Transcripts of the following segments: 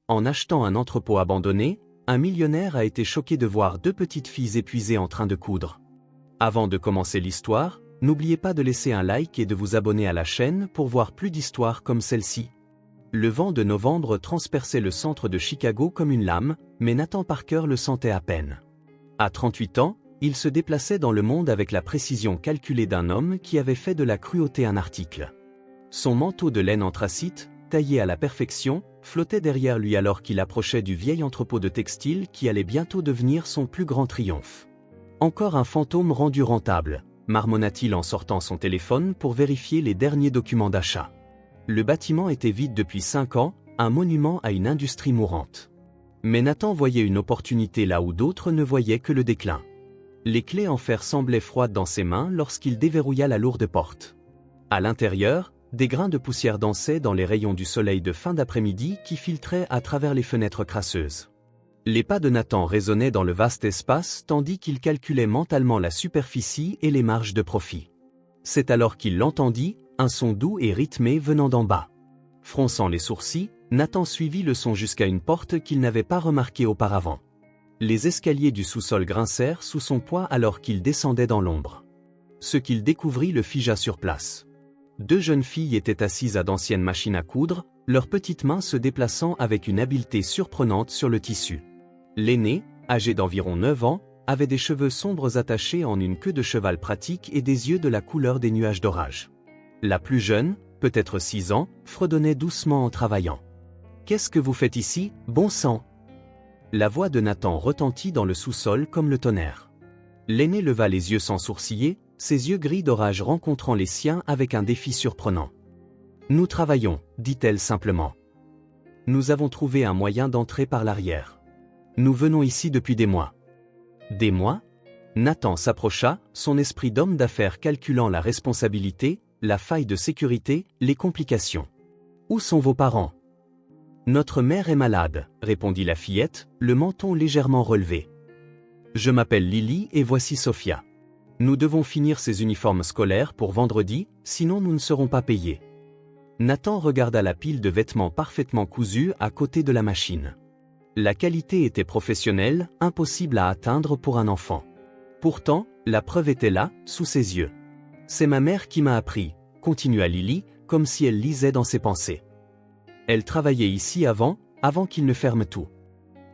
En achetant un entrepôt abandonné, un millionnaire a été choqué de voir deux petites filles épuisées en train de coudre. Avant de commencer l'histoire, n'oubliez pas de laisser un like et de vous abonner à la chaîne pour voir plus d'histoires comme celle-ci. Le vent de novembre transperçait le centre de Chicago comme une lame, mais Nathan Parker le sentait à peine. À 38 ans, il se déplaçait dans le monde avec la précision calculée d'un homme qui avait fait de la cruauté un article. Son manteau de laine anthracite, taillé à la perfection, flottait derrière lui alors qu'il approchait du vieil entrepôt de textile qui allait bientôt devenir son plus grand triomphe. Encore un fantôme rendu rentable, marmonna-t-il en sortant son téléphone pour vérifier les derniers documents d'achat. Le bâtiment était vide depuis 5 ans, un monument à une industrie mourante. Mais Nathan voyait une opportunité là où d'autres ne voyaient que le déclin. Les clés en fer semblaient froides dans ses mains lorsqu'il déverrouilla la lourde porte. À l'intérieur, des grains de poussière dansaient dans les rayons du soleil de fin d'après-midi qui filtraient à travers les fenêtres crasseuses. Les pas de Nathan résonnaient dans le vaste espace tandis qu'il calculait mentalement la superficie et les marges de profit. C'est alors qu'il l'entendit, un son doux et rythmé venant d'en bas. Fronçant les sourcils, Nathan suivit le son jusqu'à une porte qu'il n'avait pas remarquée auparavant. Les escaliers du sous-sol grincèrent sous son poids alors qu'il descendait dans l'ombre. Ce qu'il découvrit le figea sur place. Deux jeunes filles étaient assises à d'anciennes machines à coudre, leurs petites mains se déplaçant avec une habileté surprenante sur le tissu. L'aînée, âgée d'environ 9 ans, avait des cheveux sombres attachés en une queue de cheval pratique et des yeux de la couleur des nuages d'orage. La plus jeune, peut-être 6 ans, fredonnait doucement en travaillant. « Qu'est-ce que vous faites ici, bon sang ?» La voix de Nathan retentit dans le sous-sol comme le tonnerre. L'aînée leva les yeux sans sourciller, ses yeux gris d'orage rencontrant les siens avec un défi surprenant. « Nous travaillons, dit-elle simplement. Nous avons trouvé un moyen d'entrer par l'arrière. Nous venons ici depuis des mois. » Des mois ? Nathan s'approcha, son esprit d'homme d'affaires calculant la responsabilité, la faille de sécurité, les complications. « Où sont vos parents ? » « Notre mère est malade, répondit la fillette, le menton légèrement relevé. « Je m'appelle Lily et voici Sophia. Nous devons finir ces uniformes scolaires pour vendredi, sinon nous ne serons pas payés. » Nathan regarda la pile de vêtements parfaitement cousus à côté de la machine. La qualité était professionnelle, impossible à atteindre pour un enfant. Pourtant, la preuve était là, sous ses yeux. « C'est ma mère qui m'a appris, » continua Lily, comme si elle lisait dans ses pensées. Elle travaillait ici avant qu'il ne ferme tout.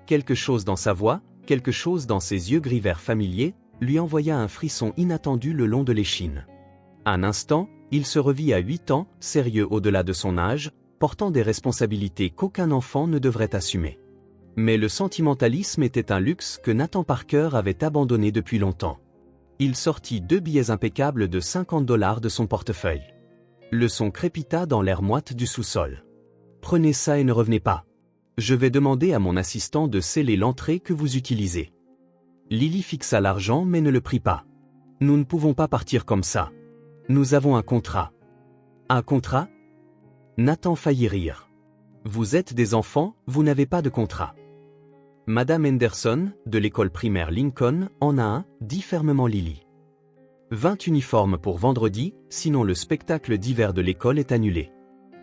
Quelque chose dans sa voix, quelque chose dans ses yeux gris-vert familiers, lui envoya un frisson inattendu le long de l'échine. Un instant, il se revit à 8 ans, sérieux au-delà de son âge, portant des responsabilités qu'aucun enfant ne devrait assumer. Mais le sentimentalisme était un luxe que Nathan Parker avait abandonné depuis longtemps. Il sortit 2 billets impeccables de $50 de son portefeuille. Le son crépita dans l'air moite du sous-sol. « Prenez ça et ne revenez pas. Je vais demander à mon assistant de sceller l'entrée que vous utilisez. » Lily fixa l'argent mais ne le prit pas. « Nous ne pouvons pas partir comme ça. Nous avons un contrat. » « Un contrat ? » Nathan faillit rire. « Vous êtes des enfants, vous n'avez pas de contrat. » « Madame Henderson, de l'école primaire Lincoln, en a un, » dit fermement Lily. « 20 uniformes pour vendredi, sinon le spectacle d'hiver de l'école est annulé.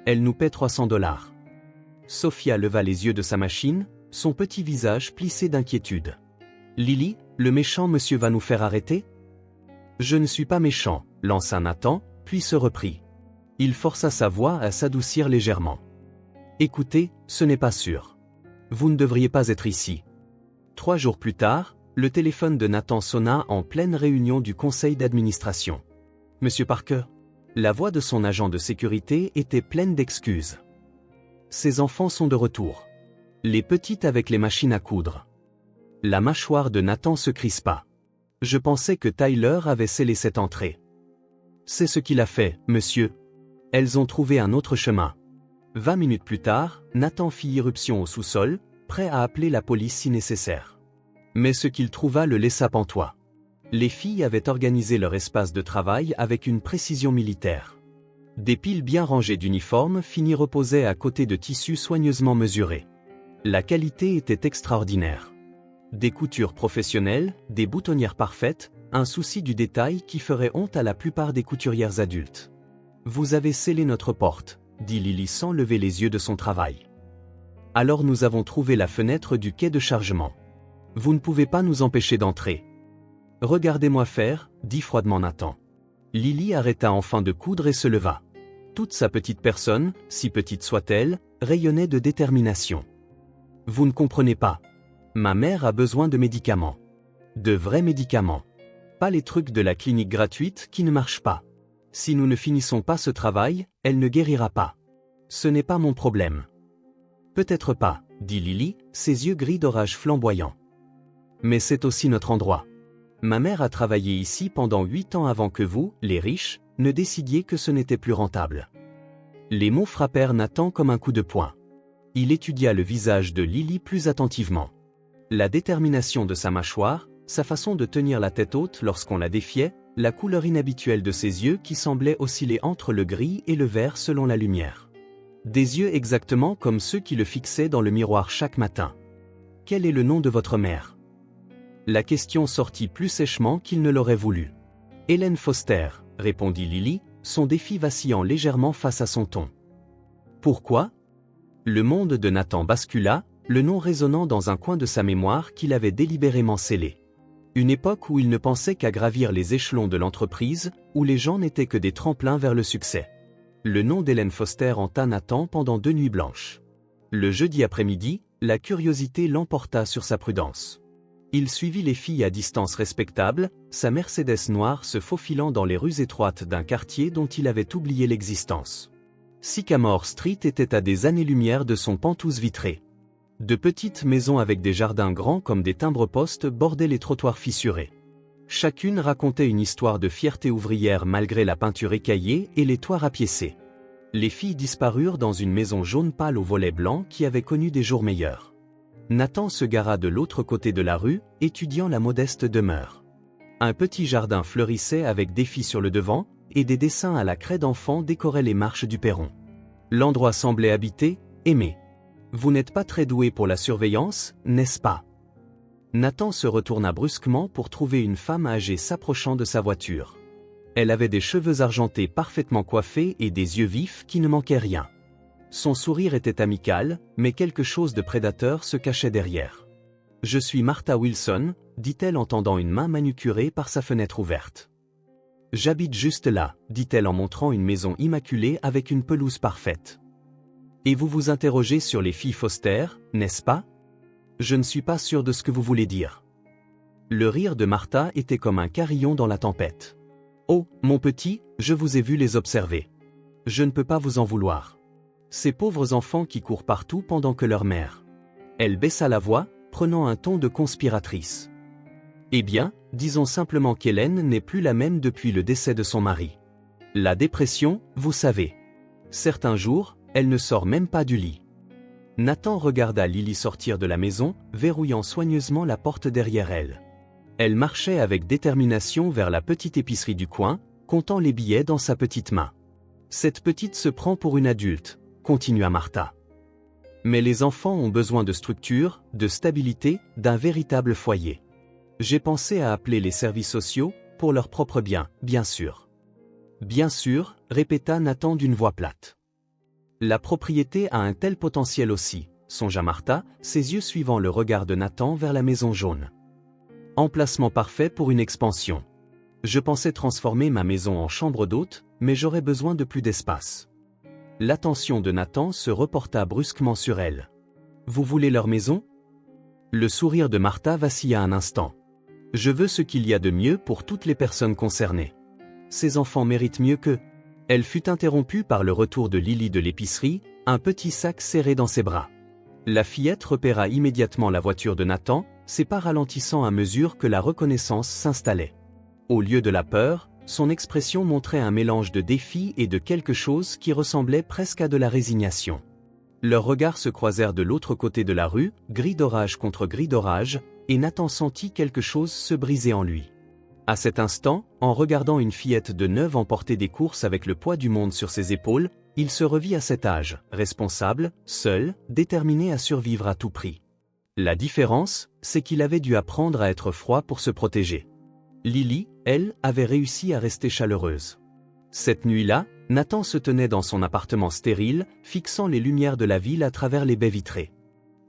Elle nous paie $300. » Sophia leva les yeux de sa machine, son petit visage plissé d'inquiétude. « Lily, le méchant monsieur va nous faire arrêter ? » « Je ne suis pas méchant, » lança Nathan, puis se reprit. Il força sa voix à s'adoucir légèrement. « Écoutez, ce n'est pas sûr. Vous ne devriez pas être ici. » 3 jours plus tard, le téléphone de Nathan sonna en pleine réunion du conseil d'administration. « Monsieur Parker ?» La voix de son agent de sécurité était pleine d'excuses. « Ces enfants sont de retour. Les petites avec les machines à coudre. » La mâchoire de Nathan se crispa. « Je pensais que Tyler avait scellé cette entrée. »« C'est ce qu'il a fait, monsieur. Elles ont trouvé un autre chemin. » 20 minutes plus tard, Nathan fit irruption au sous-sol, prêt à appeler la police si nécessaire. Mais ce qu'il trouva le laissa pantois. Les filles avaient organisé leur espace de travail avec une précision militaire. Des piles bien rangées d'uniformes finis reposaient à côté de tissus soigneusement mesurés. La qualité était extraordinaire. Des coutures professionnelles, des boutonnières parfaites, un souci du détail qui ferait honte à la plupart des couturières adultes. « Vous avez scellé notre porte, » dit Lily sans lever les yeux de son travail. « Alors nous avons trouvé la fenêtre du quai de chargement. Vous ne pouvez pas nous empêcher d'entrer. Regardez-moi faire, dit froidement Nathan. Lily arrêta enfin de coudre et se leva. Toute sa petite personne, si petite soit-elle, rayonnait de détermination. Vous ne comprenez pas. Ma mère a besoin de médicaments. De vrais médicaments. Pas les trucs de la clinique gratuite qui ne marchent pas. Si nous ne finissons pas ce travail, elle ne guérira pas. Ce n'est pas mon problème. Peut-être pas, dit Lily, ses yeux gris d'orage flamboyants. Mais c'est aussi notre endroit. Ma mère a travaillé ici pendant 8 ans avant que vous, les riches, ne décidiez que ce n'était plus rentable. Les mots frappèrent Nathan comme un coup de poing. Il étudia le visage de Lily plus attentivement. La détermination de sa mâchoire, sa façon de tenir la tête haute lorsqu'on la défiait, la couleur inhabituelle de ses yeux qui semblaient osciller entre le gris et le vert selon la lumière. Des yeux exactement comme ceux qui le fixaient dans le miroir chaque matin. « Quel est le nom de votre mère » La question sortit plus sèchement qu'il ne l'aurait voulu. « Hélène Foster », répondit Lily, son défi vacillant légèrement face à son ton. « Pourquoi » Le monde de Nathan bascula, le nom résonnant dans un coin de sa mémoire qu'il avait délibérément scellé. Une époque où il ne pensait qu'à gravir les échelons de l'entreprise, où les gens n'étaient que des tremplins vers le succès. Le nom d'Hélène Foster hanta Nathan pendant 2 nuits blanches. Le jeudi après-midi, la curiosité l'emporta sur sa prudence. Il suivit les filles à distance respectable, sa Mercedes noire se faufilant dans les rues étroites d'un quartier dont il avait oublié l'existence. Sycamore Street était à des années-lumière de son Penthouse vitré. De petites maisons avec des jardins grands comme des timbres-postes bordaient les trottoirs fissurés. Chacune racontait une histoire de fierté ouvrière malgré la peinture écaillée et les toits rapiécés. Les filles disparurent dans une maison jaune pâle aux volets blancs qui avait connu des jours meilleurs. Nathan se gara de l'autre côté de la rue, étudiant la modeste demeure. Un petit jardin fleurissait avec des filles sur le devant, et des dessins à la craie d'enfant décoraient les marches du perron. L'endroit semblait habité, aimé. Vous n'êtes pas très doué pour la surveillance, n'est-ce pas ? Nathan se retourna brusquement pour trouver une femme âgée s'approchant de sa voiture. Elle avait des cheveux argentés parfaitement coiffés et des yeux vifs qui ne manquaient rien. Son sourire était amical, mais quelque chose de prédateur se cachait derrière. « Je suis Martha Wilson », dit-elle en tendant une main manucurée par sa fenêtre ouverte. « J'habite juste là », dit-elle en montrant une maison immaculée avec une pelouse parfaite. « Et vous vous interrogez sur les filles Foster, n'est-ce pas ? Je ne suis pas sûr de ce que vous voulez dire. » Le rire de Martha était comme un carillon dans la tempête. « Oh, mon petit, je vous ai vu les observer. Je ne peux pas vous en vouloir. Ces pauvres enfants qui courent partout pendant que leur mère. » Elle baissa la voix, prenant un ton de conspiratrice. « Eh bien, disons simplement qu'Hélène n'est plus la même depuis le décès de son mari. La dépression, vous savez. Certains jours, elle ne sort même pas du lit. » Nathan regarda Lily sortir de la maison, verrouillant soigneusement la porte derrière elle. Elle marchait avec détermination vers la petite épicerie du coin, comptant les billets dans sa petite main. « Cette petite se prend pour une adulte, » continua Martha. « Mais les enfants ont besoin de structure, de stabilité, d'un véritable foyer. J'ai pensé à appeler les services sociaux, pour leur propre bien, bien sûr. »« Bien sûr, » répéta Nathan d'une voix plate. La propriété a un tel potentiel aussi, songea Martha, ses yeux suivant le regard de Nathan vers la maison jaune. Emplacement parfait pour une expansion. Je pensais transformer ma maison en chambre d'hôte, mais j'aurais besoin de plus d'espace. L'attention de Nathan se reporta brusquement sur elle. Vous voulez leur maison ? Le sourire de Martha vacilla un instant. Je veux ce qu'il y a de mieux pour toutes les personnes concernées. Ces enfants méritent mieux que... Elle fut interrompue par le retour de Lily de l'épicerie, un petit sac serré dans ses bras. La fillette repéra immédiatement la voiture de Nathan, ses pas ralentissant à mesure que la reconnaissance s'installait. Au lieu de la peur, son expression montrait un mélange de défi et de quelque chose qui ressemblait presque à de la résignation. Leurs regards se croisèrent de l'autre côté de la rue, gris d'orage contre gris d'orage, et Nathan sentit quelque chose se briser en lui. À cet instant, en regardant une fillette de 9 ans porter des courses avec le poids du monde sur ses épaules, il se revit à cet âge, responsable, seul, déterminé à survivre à tout prix. La différence, c'est qu'il avait dû apprendre à être froid pour se protéger. Lily, elle, avait réussi à rester chaleureuse. Cette nuit-là, Nathan se tenait dans son appartement stérile, fixant les lumières de la ville à travers les baies vitrées.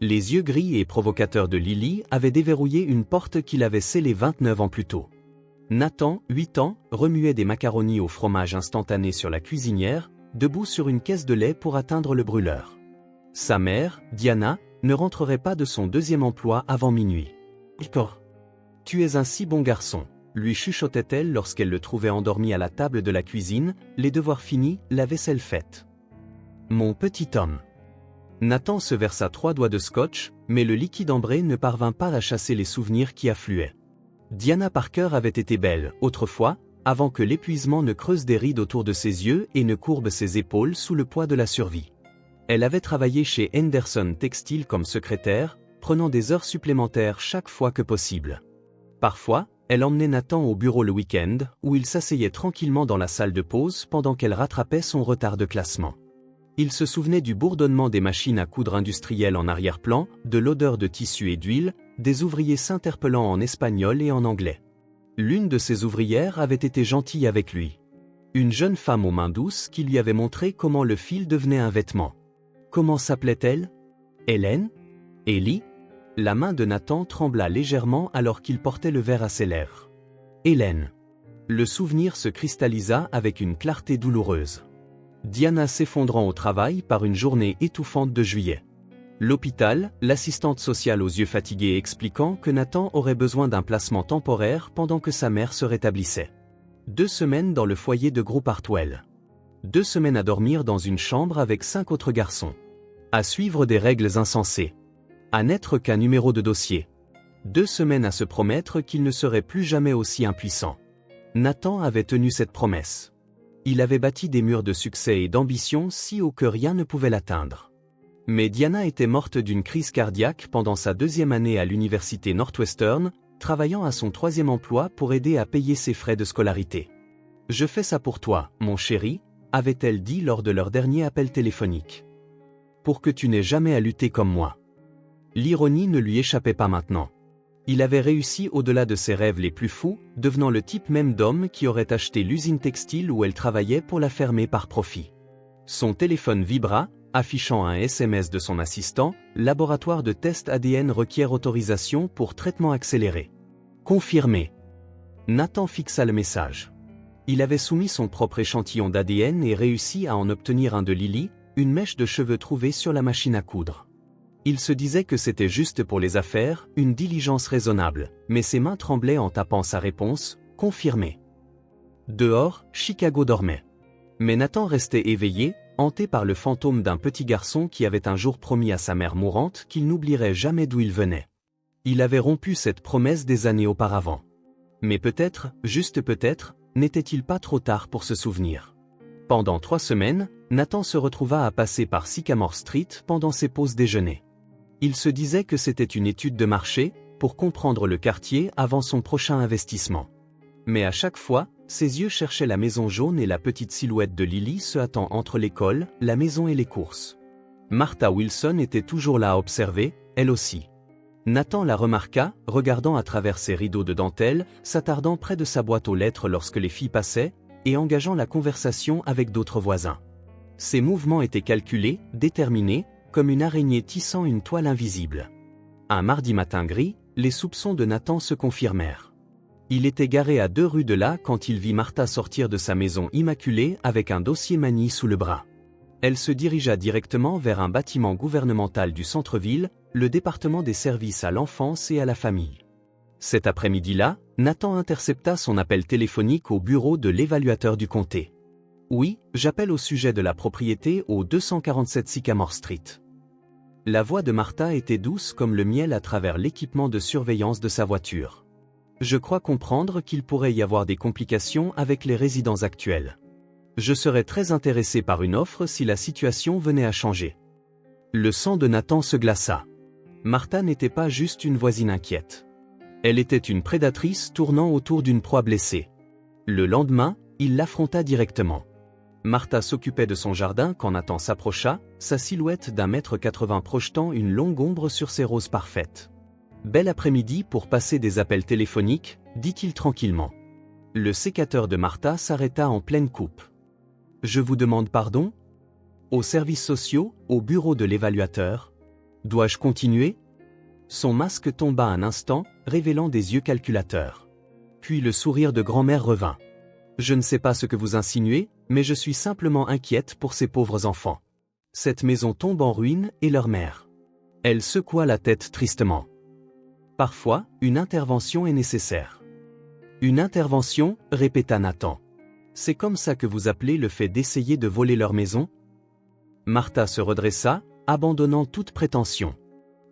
Les yeux gris et provocateurs de Lily avaient déverrouillé une porte qu'il avait scellée 29 ans plus tôt. Nathan, 8 ans, remuait des macaronis au fromage instantané sur la cuisinière, debout sur une caisse de lait pour atteindre le brûleur. Sa mère, Diana, ne rentrerait pas de son deuxième emploi avant minuit. « Tu es un si bon garçon », lui chuchotait-elle lorsqu'elle le trouvait endormi à la table de la cuisine, les devoirs finis, la vaisselle faite. « Mon petit homme ». Nathan se versa 3 doigts de scotch, mais le liquide ambré ne parvint pas à chasser les souvenirs qui affluaient. Diana Parker avait été belle, autrefois, avant que l'épuisement ne creuse des rides autour de ses yeux et ne courbe ses épaules sous le poids de la survie. Elle avait travaillé chez Henderson Textile comme secrétaire, prenant des heures supplémentaires chaque fois que possible. Parfois, elle emmenait Nathan au bureau le week-end, où il s'asseyait tranquillement dans la salle de pause pendant qu'elle rattrapait son retard de classement. Il se souvenait du bourdonnement des machines à coudre industrielles en arrière-plan, de l'odeur de tissu et d'huile, des ouvriers s'interpellant en espagnol et en anglais. L'une de ces ouvrières avait été gentille avec lui. Une jeune femme aux mains douces qui lui avait montré comment le fil devenait un vêtement. Comment s'appelait-elle? Hélène? Ellie? La main de Nathan trembla légèrement alors qu'il portait le verre à ses lèvres. Hélène. Le souvenir se cristallisa avec une clarté douloureuse. Diana s'effondrant au travail par une journée étouffante de juillet. L'hôpital, l'assistante sociale aux yeux fatigués expliquant que Nathan aurait besoin d'un placement temporaire pendant que sa mère se rétablissait. 2 semaines dans le foyer de Groupe Hartwell. 2 semaines à dormir dans une chambre avec 5 autres garçons. À suivre des règles insensées. À n'être qu'un numéro de dossier. 2 semaines à se promettre qu'il ne serait plus jamais aussi impuissant. Nathan avait tenu cette promesse. Il avait bâti des murs de succès et d'ambition si haut que rien ne pouvait l'atteindre. Mais Diana était morte d'une crise cardiaque pendant sa 2e année à l'université Northwestern, travaillant à son 3e emploi pour aider à payer ses frais de scolarité. « Je fais ça pour toi, mon chéri », avait-elle dit lors de leur dernier appel téléphonique. « Pour que tu n'aies jamais à lutter comme moi. » L'ironie ne lui échappait pas maintenant. Il avait réussi au-delà de ses rêves les plus fous, devenant le type même d'homme qui aurait acheté l'usine textile où elle travaillait pour la fermer par profit. Son téléphone vibra, affichant un SMS de son assistant, « Laboratoire de test ADN requiert autorisation pour traitement accéléré. » Confirmé. Nathan fixa le message. Il avait soumis son propre échantillon d'ADN et réussi à en obtenir un de Lily, une mèche de cheveux trouvée sur la machine à coudre. Il se disait que c'était juste pour les affaires, une diligence raisonnable, mais ses mains tremblaient en tapant sa réponse, confirmée. Dehors, Chicago dormait. Mais Nathan restait éveillé, hanté par le fantôme d'un petit garçon qui avait un jour promis à sa mère mourante qu'il n'oublierait jamais d'où il venait. Il avait rompu cette promesse des années auparavant. Mais peut-être, juste peut-être, n'était-il pas trop tard pour se souvenir. Pendant 3 semaines, Nathan se retrouva à passer par Sycamore Street pendant ses pauses déjeuner. Il se disait que c'était une étude de marché, pour comprendre le quartier avant son prochain investissement. Mais à chaque fois, ses yeux cherchaient la maison jaune et la petite silhouette de Lily se hâtant entre l'école, la maison et les courses. Martha Wilson était toujours là à observer, elle aussi. Nathan la remarqua, regardant à travers ses rideaux de dentelle, s'attardant près de sa boîte aux lettres lorsque les filles passaient, et engageant la conversation avec d'autres voisins. Ses mouvements étaient calculés, déterminés, comme une araignée tissant une toile invisible. Un mardi matin gris, les soupçons de Nathan se confirmèrent. Il était garé à 2 rues de là quand il vit Martha sortir de sa maison immaculée avec un dossier Manny sous le bras. Elle se dirigea directement vers un bâtiment gouvernemental du centre-ville, le département des services à l'enfance et à la famille. Cet après-midi-là, Nathan intercepta son appel téléphonique au bureau de l'évaluateur du comté. « Oui, j'appelle au sujet de la propriété au 247 Sycamore Street. » La voix de Martha était douce comme le miel à travers l'équipement de surveillance de sa voiture. « Je crois comprendre qu'il pourrait y avoir des complications avec les résidents actuels. Je serais très intéressé par une offre si la situation venait à changer. » Le sang de Nathan se glaça. Martha n'était pas juste une voisine inquiète. Elle était une prédatrice tournant autour d'une proie blessée. Le lendemain, il l'affronta directement. Martha s'occupait de son jardin quand Nathan s'approcha, sa silhouette d'1,80 m projetant une longue ombre sur ses roses parfaites. « Bel après-midi pour passer des appels téléphoniques », dit-il tranquillement. Le sécateur de Martha s'arrêta en pleine coupe. « Je vous demande pardon ? Aux services sociaux, au bureau de l'évaluateur ? Dois-je continuer? Son masque tomba un instant, révélant des yeux calculateurs. Puis le sourire de grand-mère revint. Je ne sais pas ce que vous insinuez, mais je suis simplement inquiète pour ces pauvres enfants. Cette maison tombe en ruine et leur mère. Elle secoua la tête tristement. Parfois, une intervention est nécessaire. Une intervention, répéta Nathan. C'est comme ça que vous appelez le fait d'essayer de voler leur maison? Martha se redressa, abandonnant toute prétention.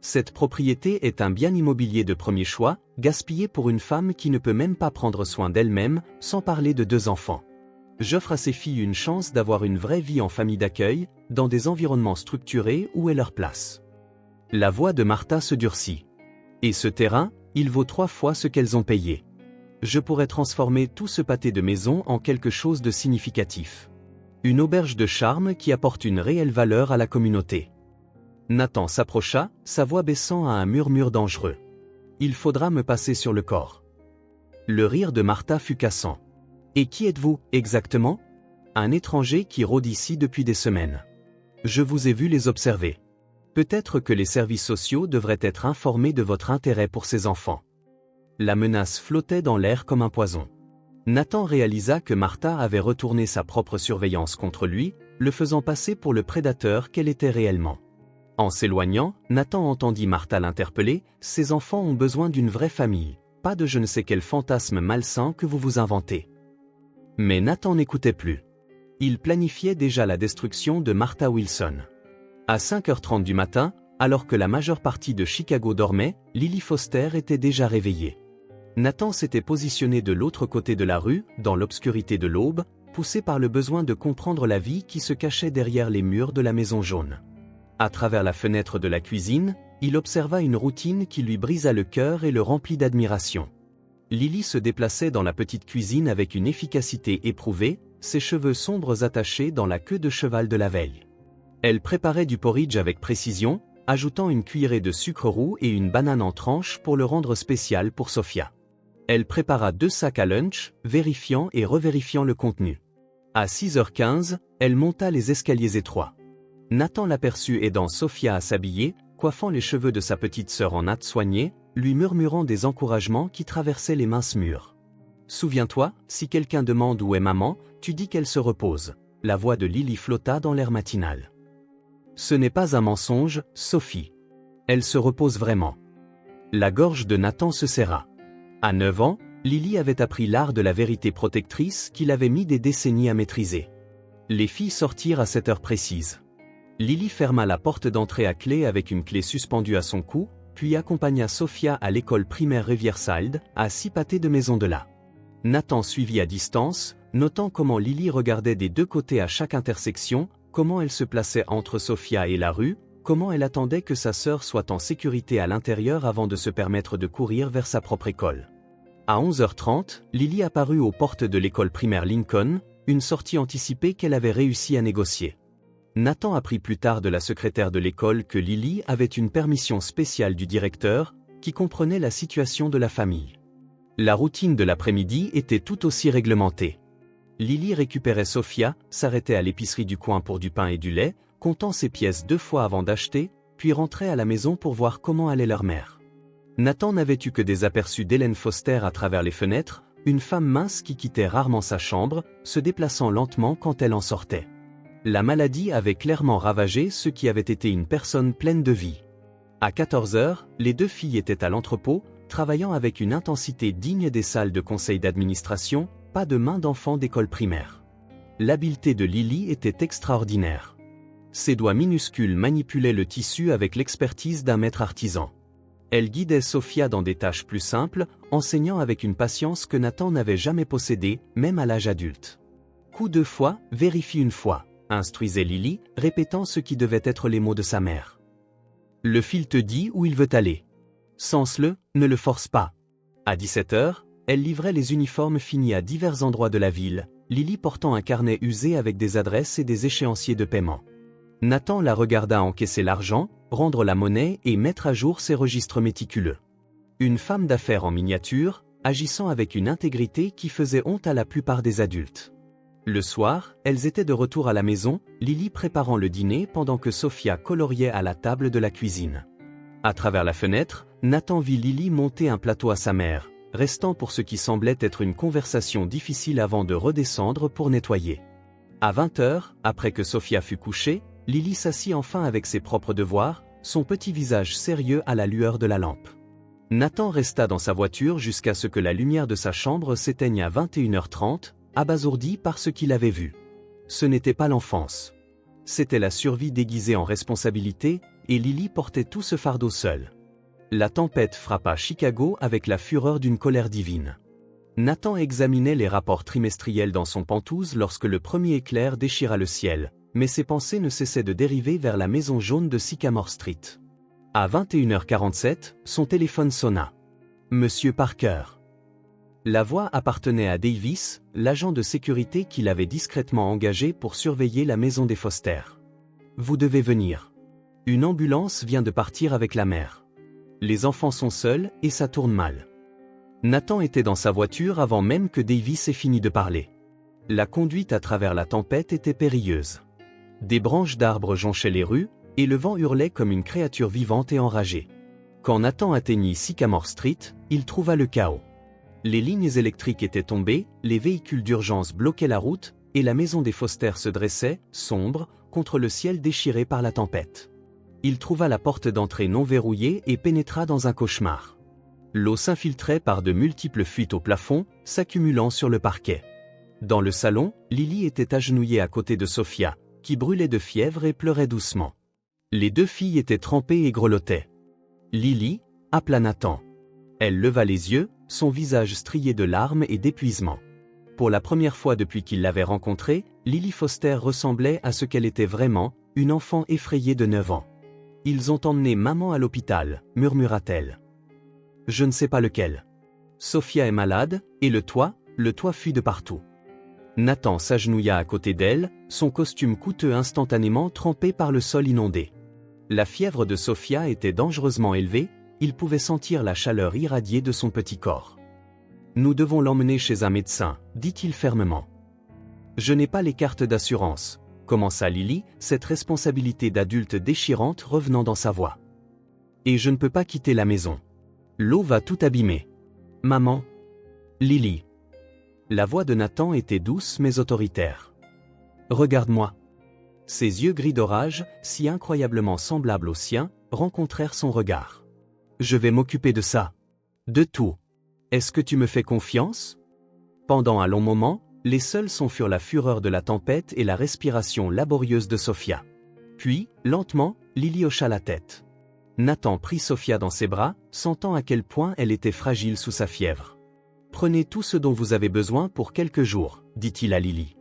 Cette propriété est un bien immobilier de premier choix, gaspillé pour une femme qui ne peut même pas prendre soin d'elle-même, sans parler de 2 enfants. J'offre à ces filles une chance d'avoir une vraie vie en famille d'accueil, dans des environnements structurés où est leur place. La voix de Martha se durcit. Et ce terrain, il vaut 3 fois ce qu'elles ont payé. Je pourrais transformer tout ce pâté de maison en quelque chose de significatif. Une auberge de charme qui apporte une réelle valeur à la communauté. Nathan s'approcha, sa voix baissant à un murmure dangereux. Il faudra me passer sur le corps. Le rire de Martha fut cassant. Et qui êtes-vous, exactement? Un étranger qui rôde ici depuis des semaines. Je vous ai vu les observer. Peut-être que les services sociaux devraient être informés de votre intérêt pour ces enfants. La menace flottait dans l'air comme un poison. Nathan réalisa que Martha avait retourné sa propre surveillance contre lui, le faisant passer pour le prédateur qu'elle était réellement. En s'éloignant, Nathan entendit Martha l'interpeller, « Ces enfants ont besoin d'une vraie famille, pas de je ne sais quel fantasme malsain que vous vous inventez. » Mais Nathan n'écoutait plus. Il planifiait déjà la destruction de Martha Wilson. À 5h30 du matin, alors que la majeure partie de Chicago dormait, Lily Foster était déjà réveillée. Nathan s'était positionné de l'autre côté de la rue, dans l'obscurité de l'aube, poussé par le besoin de comprendre la vie qui se cachait derrière les murs de la maison jaune. À travers la fenêtre de la cuisine, il observa une routine qui lui brisa le cœur et le remplit d'admiration. Lily se déplaçait dans la petite cuisine avec une efficacité éprouvée, ses cheveux sombres attachés dans la queue de cheval de la veille. Elle préparait du porridge avec précision, ajoutant une cuillerée de sucre roux et une banane en tranches pour le rendre spécial pour Sophia. Elle prépara 2 sacs à lunch, vérifiant et revérifiant le contenu. À 6h15, elle monta les escaliers étroits. Nathan l'aperçut aidant Sophia à s'habiller, coiffant les cheveux de sa petite sœur en natte soignée, lui murmurant des encouragements qui traversaient les minces murs. « Souviens-toi, si quelqu'un demande où est maman, tu dis qu'elle se repose. » La voix de Lily flotta dans l'air matinal. « Ce n'est pas un mensonge, Sophie. Elle se repose vraiment. » La gorge de Nathan se serra. À 9 ans, Lily avait appris l'art de la vérité protectrice qu'il avait mis des décennies à maîtriser. Les filles sortirent à cette heure précise. Lily ferma la porte d'entrée à clé avec une clé suspendue à son cou, puis accompagna Sophia à l'école primaire Riverside, à 6 pâtés de maison de là. Nathan suivit à distance, notant comment Lily regardait des 2 côtés à chaque intersection, comment elle se plaçait entre Sophia et la rue, comment elle attendait que sa sœur soit en sécurité à l'intérieur avant de se permettre de courir vers sa propre école. À 11h30, Lily apparut aux portes de l'école primaire Lincoln, une sortie anticipée qu'elle avait réussi à négocier. Nathan apprit plus tard de la secrétaire de l'école que Lily avait une permission spéciale du directeur, qui comprenait la situation de la famille. La routine de l'après-midi était tout aussi réglementée. Lily récupérait Sophia, s'arrêtait à l'épicerie du coin pour du pain et du lait, comptant ses pièces 2 fois avant d'acheter, puis rentrait à la maison pour voir comment allait leur mère. Nathan n'avait eu que des aperçus d'Hélène Foster à travers les fenêtres, une femme mince qui quittait rarement sa chambre, se déplaçant lentement quand elle en sortait. La maladie avait clairement ravagé ce qui avait été une personne pleine de vie. À 14h, les 2 filles étaient à l'entrepôt, travaillant avec une intensité digne des salles de conseil d'administration, pas de main d'enfant d'école primaire. L'habileté de Lily était extraordinaire. Ses doigts minuscules manipulaient le tissu avec l'expertise d'un maître artisan. Elle guidait Sophia dans des tâches plus simples, enseignant avec une patience que Nathan n'avait jamais possédée, même à l'âge adulte. Coup 2 fois, vérifie 1 fois, instruisait Lily, répétant ce qui devaient être les mots de sa mère. Le fil te dit où il veut aller. Sens-le, ne le force pas. À 17h, elle livrait les uniformes finis à divers endroits de la ville, Lily portant un carnet usé avec des adresses et des échéanciers de paiement. Nathan la regarda encaisser l'argent, rendre la monnaie et mettre à jour ses registres méticuleux. Une femme d'affaires en miniature, agissant avec une intégrité qui faisait honte à la plupart des adultes. Le soir, elles étaient de retour à la maison, Lily préparant le dîner pendant que Sophia coloriait à la table de la cuisine. À travers la fenêtre, Nathan vit Lily monter un plateau à sa mère, restant pour ce qui semblait être une conversation difficile avant de redescendre pour nettoyer. À 20h, après que Sophia fut couchée, Lily s'assit enfin avec ses propres devoirs, son petit visage sérieux à la lueur de la lampe. Nathan resta dans sa voiture jusqu'à ce que la lumière de sa chambre s'éteigne à 21h30, abasourdi par ce qu'il avait vu. Ce n'était pas l'enfance. C'était la survie déguisée en responsabilité, et Lily portait tout ce fardeau seule. La tempête frappa Chicago avec la fureur d'une colère divine. Nathan examinait les rapports trimestriels dans son pantouse lorsque le premier éclair déchira le ciel, mais ses pensées ne cessaient de dériver vers la maison jaune de Sycamore Street. À 21h47, son téléphone sonna. Monsieur Parker. La voix appartenait à Davis, l'agent de sécurité qu'il avait discrètement engagé pour surveiller la maison des Foster. Vous devez venir. Une ambulance vient de partir avec la mère. Les enfants sont seuls et ça tourne mal. Nathan était dans sa voiture avant même que Davis ait fini de parler. La conduite à travers la tempête était périlleuse. Des branches d'arbres jonchaient les rues, et le vent hurlait comme une créature vivante et enragée. Quand Nathan atteignit Sycamore Street, il trouva le chaos. Les lignes électriques étaient tombées, les véhicules d'urgence bloquaient la route, et la maison des Foster se dressait, sombre, contre le ciel déchiré par la tempête. Il trouva la porte d'entrée non verrouillée et pénétra dans un cauchemar. L'eau s'infiltrait par de multiples fuites au plafond, s'accumulant sur le parquet. Dans le salon, Lily était agenouillée à côté de Sophia, qui brûlait de fièvre et pleurait doucement. Les deux filles étaient trempées et grelottaient. Lily appela Nathan. Elle leva les yeux, son visage strié de larmes et d'épuisement. Pour la première fois depuis qu'il l'avait rencontrée, Lily Foster ressemblait à ce qu'elle était vraiment, une enfant effrayée de 9 ans. « Ils ont emmené maman à l'hôpital », murmura-t-elle. « Je ne sais pas lequel. Sophia est malade, et le toit fuit de partout. » Nathan s'agenouilla à côté d'elle, son costume coûteux instantanément trempé par le sol inondé. La fièvre de Sophia était dangereusement élevée, il pouvait sentir la chaleur irradiée de son petit corps. « Nous devons l'emmener chez un médecin, dit-il fermement. « Je n'ai pas les cartes d'assurance, commença Lily, cette responsabilité d'adulte déchirante revenant dans sa voix. Et je ne peux pas quitter la maison. L'eau va tout abîmer. Maman. Lily. La voix de Nathan était douce mais autoritaire. Regarde-moi. Ses yeux gris d'orage, si incroyablement semblables aux siens, rencontrèrent son regard. Je vais m'occuper de ça. De tout. Est-ce que tu me fais confiance? Pendant un long moment, les seuls sons furent la fureur de la tempête et la respiration laborieuse de Sophia. Puis, lentement, Lily hocha la tête. Nathan prit Sophia dans ses bras, sentant à quel point elle était fragile sous sa fièvre. « Prenez tout ce dont vous avez besoin pour quelques jours, dit-il à Lily.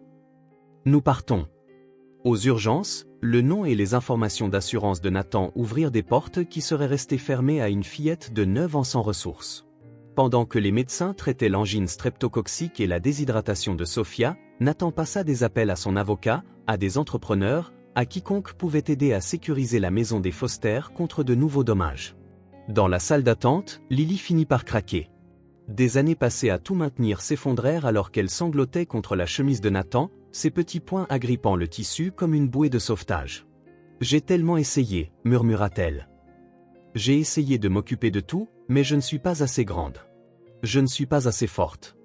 Nous partons. » Aux urgences, le nom et les informations d'assurance de Nathan ouvrirent des portes qui seraient restées fermées à une fillette de 9 ans sans ressources. Pendant que les médecins traitaient l'angine streptococcique et la déshydratation de Sophia, Nathan passa des appels à son avocat, à des entrepreneurs, à quiconque pouvait aider à sécuriser la maison des Foster contre de nouveaux dommages. Dans la salle d'attente, Lily finit par craquer. Des années passées à tout maintenir s'effondrèrent alors qu'elle sanglotait contre la chemise de Nathan, ses petits poings agrippant le tissu comme une bouée de sauvetage. « J'ai tellement essayé, murmura-t-elle. J'ai essayé de m'occuper de tout, mais je ne suis pas assez grande. Je ne suis pas assez forte. »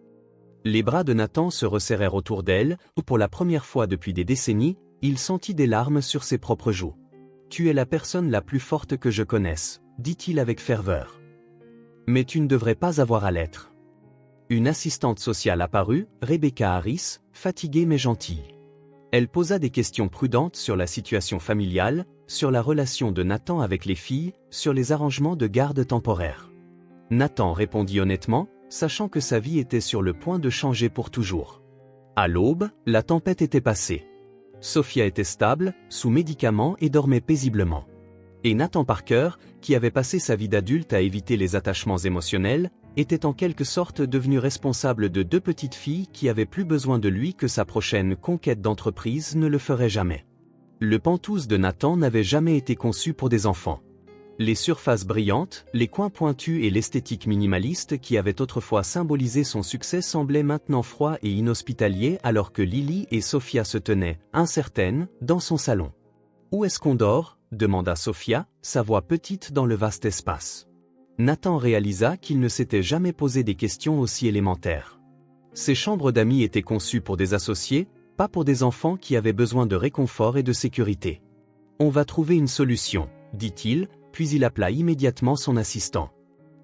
Les bras de Nathan se resserrèrent autour d'elle, où pour la première fois depuis des décennies, il sentit des larmes sur ses propres joues. « Tu es la personne la plus forte que je connaisse, » dit-il avec ferveur. « Mais tu ne devrais pas avoir à l'être. » Une assistante sociale apparut, Rebecca Harris, fatiguée mais gentille. Elle posa des questions prudentes sur la situation familiale, sur la relation de Nathan avec les filles, sur les arrangements de garde temporaire. Nathan répondit honnêtement, sachant que sa vie était sur le point de changer pour toujours. À l'aube, la tempête était passée. Sophia était stable, sous médicaments et dormait paisiblement. Et Nathan Parker, qui avait passé sa vie d'adulte à éviter les attachements émotionnels, était en quelque sorte devenu responsable de 2 petites filles qui avaient plus besoin de lui que sa prochaine conquête d'entreprise ne le ferait jamais. Le pantouse de Nathan n'avait jamais été conçu pour des enfants. Les surfaces brillantes, les coins pointus et l'esthétique minimaliste qui avait autrefois symbolisé son succès semblaient maintenant froids et inhospitaliers alors que Lily et Sophia se tenaient, incertaines, dans son salon. « Où est-ce qu'on dort ?» demanda Sophia, sa voix petite dans le vaste espace. Nathan réalisa qu'il ne s'était jamais posé des questions aussi élémentaires. Ces chambres d'amis étaient conçues pour des associés, pas pour des enfants qui avaient besoin de réconfort et de sécurité. « On va trouver une solution, » dit-il, puis il appela immédiatement son assistant.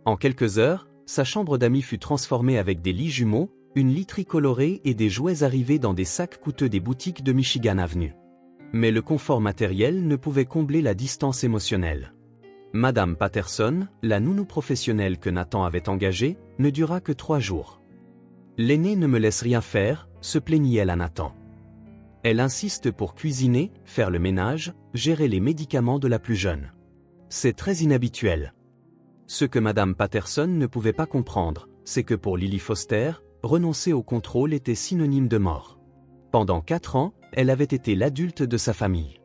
En quelques heures, sa chambre d'amis fut transformée avec des lits jumeaux, une literie colorée et des jouets arrivés dans des sacs coûteux des boutiques de Michigan Avenue. Mais le confort matériel ne pouvait combler la distance émotionnelle. Madame Patterson, la nounou professionnelle que Nathan avait engagée, ne dura que 3 jours. L'aînée ne me laisse rien faire, se plaignit-elle à Nathan. Elle insiste pour cuisiner, faire le ménage, gérer les médicaments de la plus jeune. C'est très inhabituel. Ce que Madame Patterson ne pouvait pas comprendre, c'est que pour Lily Foster, renoncer au contrôle était synonyme de mort. Pendant 4 ans, elle avait été l'adulte de sa famille.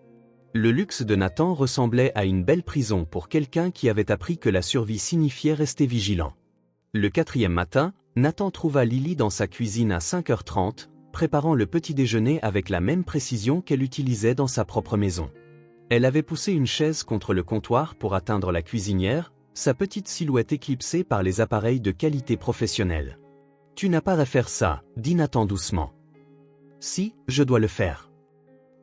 Le luxe de Nathan ressemblait à une belle prison pour quelqu'un qui avait appris que la survie signifiait rester vigilant. Le 4e matin, Nathan trouva Lily dans sa cuisine à 5h30, préparant le petit déjeuner avec la même précision qu'elle utilisait dans sa propre maison. Elle avait poussé une chaise contre le comptoir pour atteindre la cuisinière, sa petite silhouette éclipsée par les appareils de qualité professionnelle. « Tu n'as pas à faire ça, » dit Nathan doucement. « Si, je dois le faire. »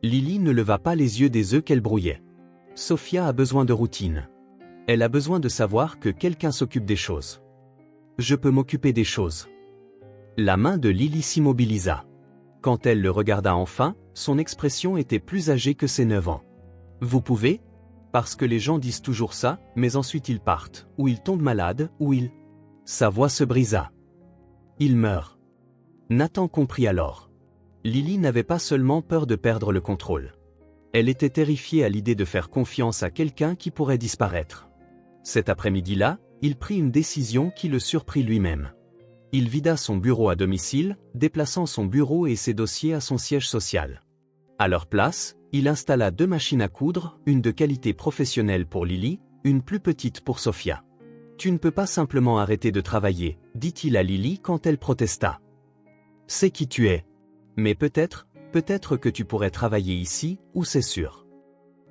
Lily ne leva pas les yeux des œufs qu'elle brouillait. Sophia a besoin de routine. Elle a besoin de savoir que quelqu'un s'occupe des choses. Je peux m'occuper des choses. La main de Lily s'immobilisa. Quand elle le regarda enfin, son expression était plus âgée que ses 9 ans. Vous pouvez ? Parce que les gens disent toujours ça, mais ensuite ils partent, ou ils tombent malades, ou ils... Sa voix se brisa. Il meurt. Nathan comprit alors. Lily n'avait pas seulement peur de perdre le contrôle. Elle était terrifiée à l'idée de faire confiance à quelqu'un qui pourrait disparaître. Cet après-midi-là, il prit une décision qui le surprit lui-même. Il vida son bureau à domicile, déplaçant son bureau et ses dossiers à son siège social. À leur place, il installa 2 machines à coudre, une de qualité professionnelle pour Lily, une plus petite pour Sophia. « Tu ne peux pas simplement arrêter de travailler, » dit-il à Lily quand elle protesta. « C'est qui tu es. Mais peut-être que tu pourrais travailler ici, ou c'est sûr. »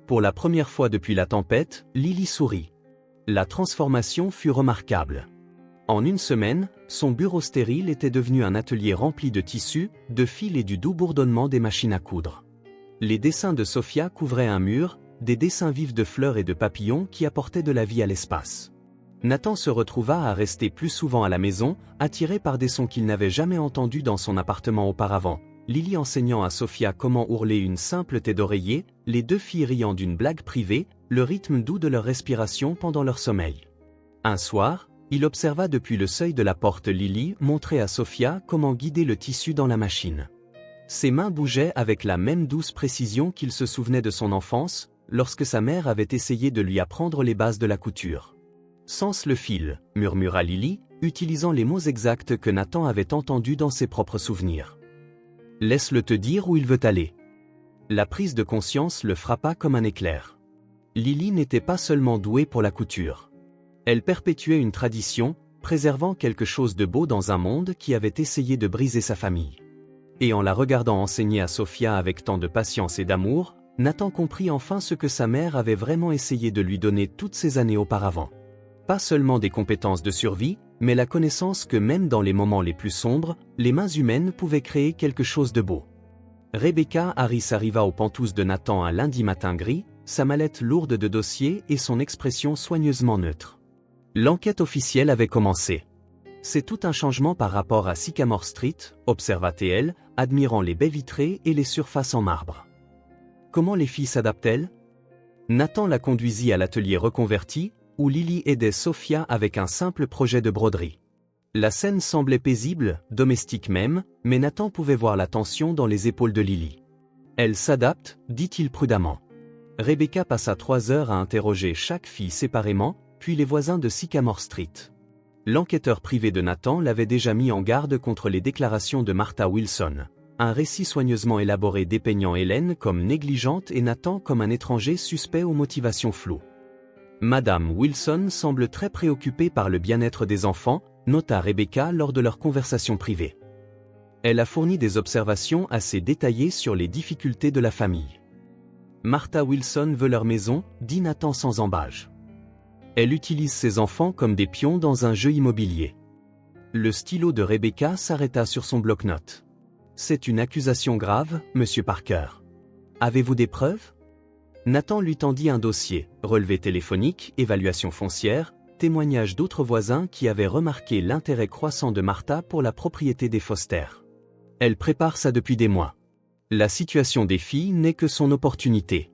Pour la première fois depuis la tempête, Lily sourit. La transformation fut remarquable. En une semaine, son bureau stérile était devenu un atelier rempli de tissus, de fils et du doux bourdonnement des machines à coudre. Les dessins de Sophia couvraient un mur, des dessins vifs de fleurs et de papillons qui apportaient de la vie à l'espace. Nathan se retrouva à rester plus souvent à la maison, attiré par des sons qu'il n'avait jamais entendus dans son appartement auparavant. Lily enseignant à Sophia comment ourler une simple tête d'oreiller, les 2 filles riant d'une blague privée, le rythme doux de leur respiration pendant leur sommeil. Un soir, il observa depuis le seuil de la porte Lily montrer à Sophia comment guider le tissu dans la machine. Ses mains bougeaient avec la même douce précision qu'il se souvenait de son enfance, lorsque sa mère avait essayé de lui apprendre les bases de la couture. « Sens le fil », murmura Lily, utilisant les mots exacts que Nathan avait entendus dans ses propres souvenirs. « Laisse-le te dire où il veut aller. » La prise de conscience le frappa comme un éclair. Lily n'était pas seulement douée pour la couture. Elle perpétuait une tradition, préservant quelque chose de beau dans un monde qui avait essayé de briser sa famille. Et en la regardant enseigner à Sophia avec tant de patience et d'amour, Nathan comprit enfin ce que sa mère avait vraiment essayé de lui donner toutes ces années auparavant. Pas seulement des compétences de survie, mais la connaissance que même dans les moments les plus sombres, les mains humaines pouvaient créer quelque chose de beau. Rebecca Harris arriva aux Pantousses de Nathan un lundi matin gris, sa mallette lourde de dossiers et son expression soigneusement neutre. L'enquête officielle avait commencé. C'est tout un changement par rapport à Sycamore Street, observa-t-elle, admirant les baies vitrées et les surfaces en marbre. Comment les filles s'adaptent-elles ? Nathan la conduisit à l'atelier reconverti, où Lily aidait Sophia avec un simple projet de broderie. La scène semblait paisible, domestique même, mais Nathan pouvait voir la tension dans les épaules de Lily. Elle s'adapte, dit-il prudemment. Rebecca passa 3 heures à interroger chaque fille séparément, puis les voisins de Sycamore Street. L'enquêteur privé de Nathan l'avait déjà mis en garde contre les déclarations de Martha Wilson. Un récit soigneusement élaboré dépeignant Hélène comme négligente et Nathan comme un étranger suspect aux motivations floues. Madame Wilson semble très préoccupée par le bien-être des enfants, nota Rebecca lors de leur conversation privée. Elle a fourni des observations assez détaillées sur les difficultés de la famille. Martha Wilson veut leur maison, dit Nathan sans embâge. Elle utilise ses enfants comme des pions dans un jeu immobilier. Le stylo de Rebecca s'arrêta sur son bloc-notes. C'est une accusation grave, Monsieur Parker. Avez-vous des preuves? Nathan lui tendit un dossier, relevé téléphonique, évaluation foncière, témoignages d'autres voisins qui avaient remarqué l'intérêt croissant de Martha pour la propriété des Foster. Elle prépare ça depuis des mois. La situation des filles n'est que son opportunité.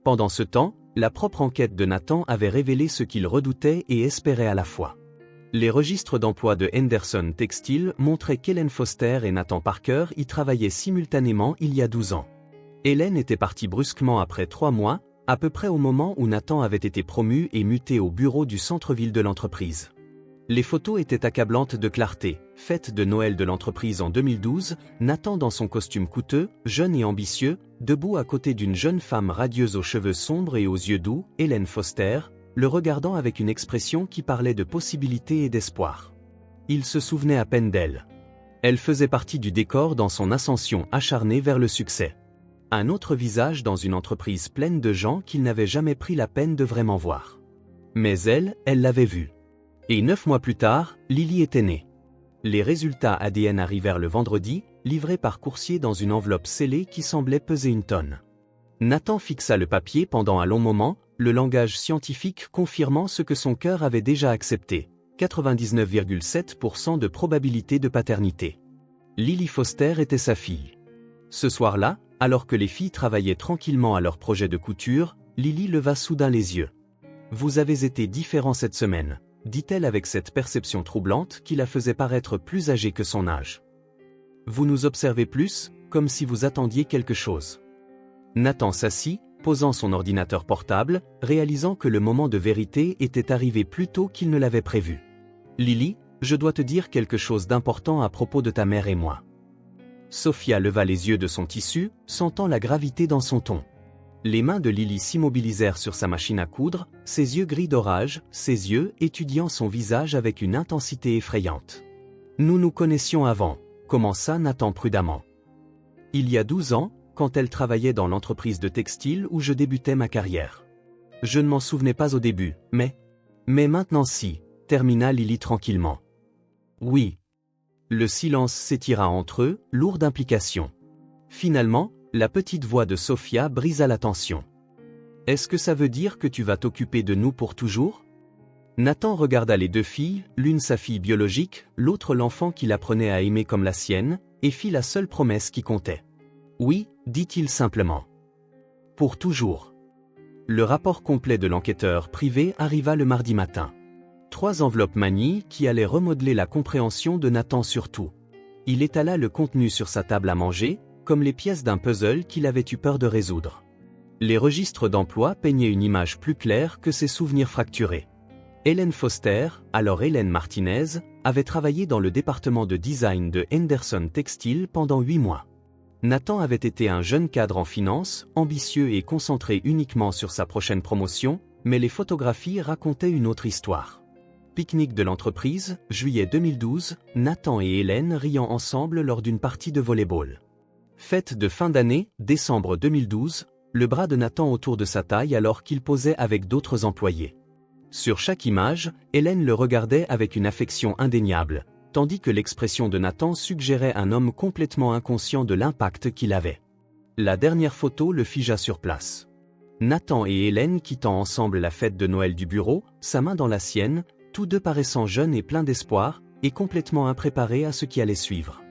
Pendant ce temps, la propre enquête de Nathan avait révélé ce qu'il redoutait et espérait à la fois. Les registres d'emploi de Henderson Textile montraient qu'Hélène Foster et Nathan Parker y travaillaient simultanément il y a 12 ans. Hélène était partie brusquement après 3 mois, à peu près au moment où Nathan avait été promu et muté au bureau du centre-ville de l'entreprise. Les photos étaient accablantes de clarté. Fête de Noël de l'entreprise en 2012, Nathan dans son costume coûteux, jeune et ambitieux, debout à côté d'une jeune femme radieuse aux cheveux sombres et aux yeux doux, Hélène Foster, le regardant avec une expression qui parlait de possibilité et d'espoir. Il se souvenait à peine d'elle. Elle faisait partie du décor dans son ascension acharnée vers le succès. Un autre visage dans une entreprise pleine de gens qu'il n'avait jamais pris la peine de vraiment voir. Mais elle l'avait vu. Et 9 mois plus tard, Lily était née. Les résultats ADN arrivèrent le vendredi, livrés par coursier dans une enveloppe scellée qui semblait peser 1 tonne. Nathan fixa le papier pendant un long moment, le langage scientifique confirmant ce que son cœur avait déjà accepté, 99,7% de probabilité de paternité. Lily Foster était sa fille. Ce soir-là, alors que les filles travaillaient tranquillement à leur projet de couture, Lily leva soudain les yeux. « Vous avez été différent cette semaine », dit-elle avec cette perception troublante qui la faisait paraître plus âgée que son âge. « Vous nous observez plus, comme si vous attendiez quelque chose. » Nathan s'assit, posant son ordinateur portable, réalisant que le moment de vérité était arrivé plus tôt qu'il ne l'avait prévu. « Lily, je dois te dire quelque chose d'important à propos de ta mère et moi. » Sophia leva les yeux de son tissu, sentant la gravité dans son ton. Les mains de Lily s'immobilisèrent sur sa machine à coudre, ses yeux gris d'orage, ses yeux étudiant son visage avec une intensité effrayante. « Nous nous connaissions avant, commença Nathan prudemment. Il y a 12 ans, quand elle travaillait dans l'entreprise de textile où je débutais ma carrière. Je ne m'en souvenais pas au début, mais maintenant si, termina Lily tranquillement. Oui. Le silence s'étira entre eux, lourd d'implications. Finalement, la petite voix de Sophia brisa la tension. Est-ce que ça veut dire que tu vas t'occuper de nous pour toujours? Nathan regarda les 2 filles, l'une sa fille biologique, l'autre l'enfant qu'il apprenait à aimer comme la sienne, et fit la seule promesse qui comptait. Oui, dit-il simplement. Pour toujours. Le rapport complet de l'enquêteur privé arriva le mardi matin. 3 enveloppes manies qui allaient remodeler la compréhension de Nathan sur tout. Il étala le contenu sur sa table à manger, comme les pièces d'un puzzle qu'il avait eu peur de résoudre. Les registres d'emploi peignaient une image plus claire que ses souvenirs fracturés. Hélène Foster, alors Hélène Martinez, avait travaillé dans le département de design de Henderson Textile pendant 8 mois. Nathan avait été un jeune cadre en finance, ambitieux et concentré uniquement sur sa prochaine promotion, mais les photographies racontaient une autre histoire. Pique-nique de l'entreprise, juillet 2012, Nathan et Hélène riant ensemble lors d'une partie de volley-ball. Fête de fin d'année, décembre 2012, le bras de Nathan autour de sa taille alors qu'il posait avec d'autres employés. Sur chaque image, Hélène le regardait avec une affection indéniable, tandis que l'expression de Nathan suggérait un homme complètement inconscient de l'impact qu'il avait. La dernière photo le figea sur place. Nathan et Hélène quittant ensemble la fête de Noël du bureau, sa main dans la sienne, tous 2 paraissant jeunes et pleins d'espoir, et complètement impréparés à ce qui allait suivre.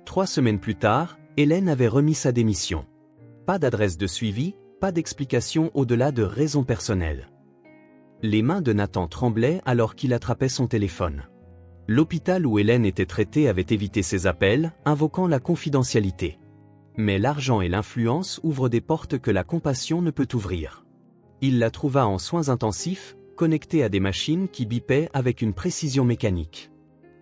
3 semaines plus tard, Hélène avait remis sa démission. Pas d'adresse de suivi, pas d'explication au-delà de raisons personnelles. Les mains de Nathan tremblaient alors qu'il attrapait son téléphone. L'hôpital où Hélène était traitée avait évité ses appels, invoquant la confidentialité. Mais l'argent et l'influence ouvrent des portes que la compassion ne peut ouvrir. Il la trouva en soins intensifs, connectée à des machines qui bipaient avec une précision mécanique.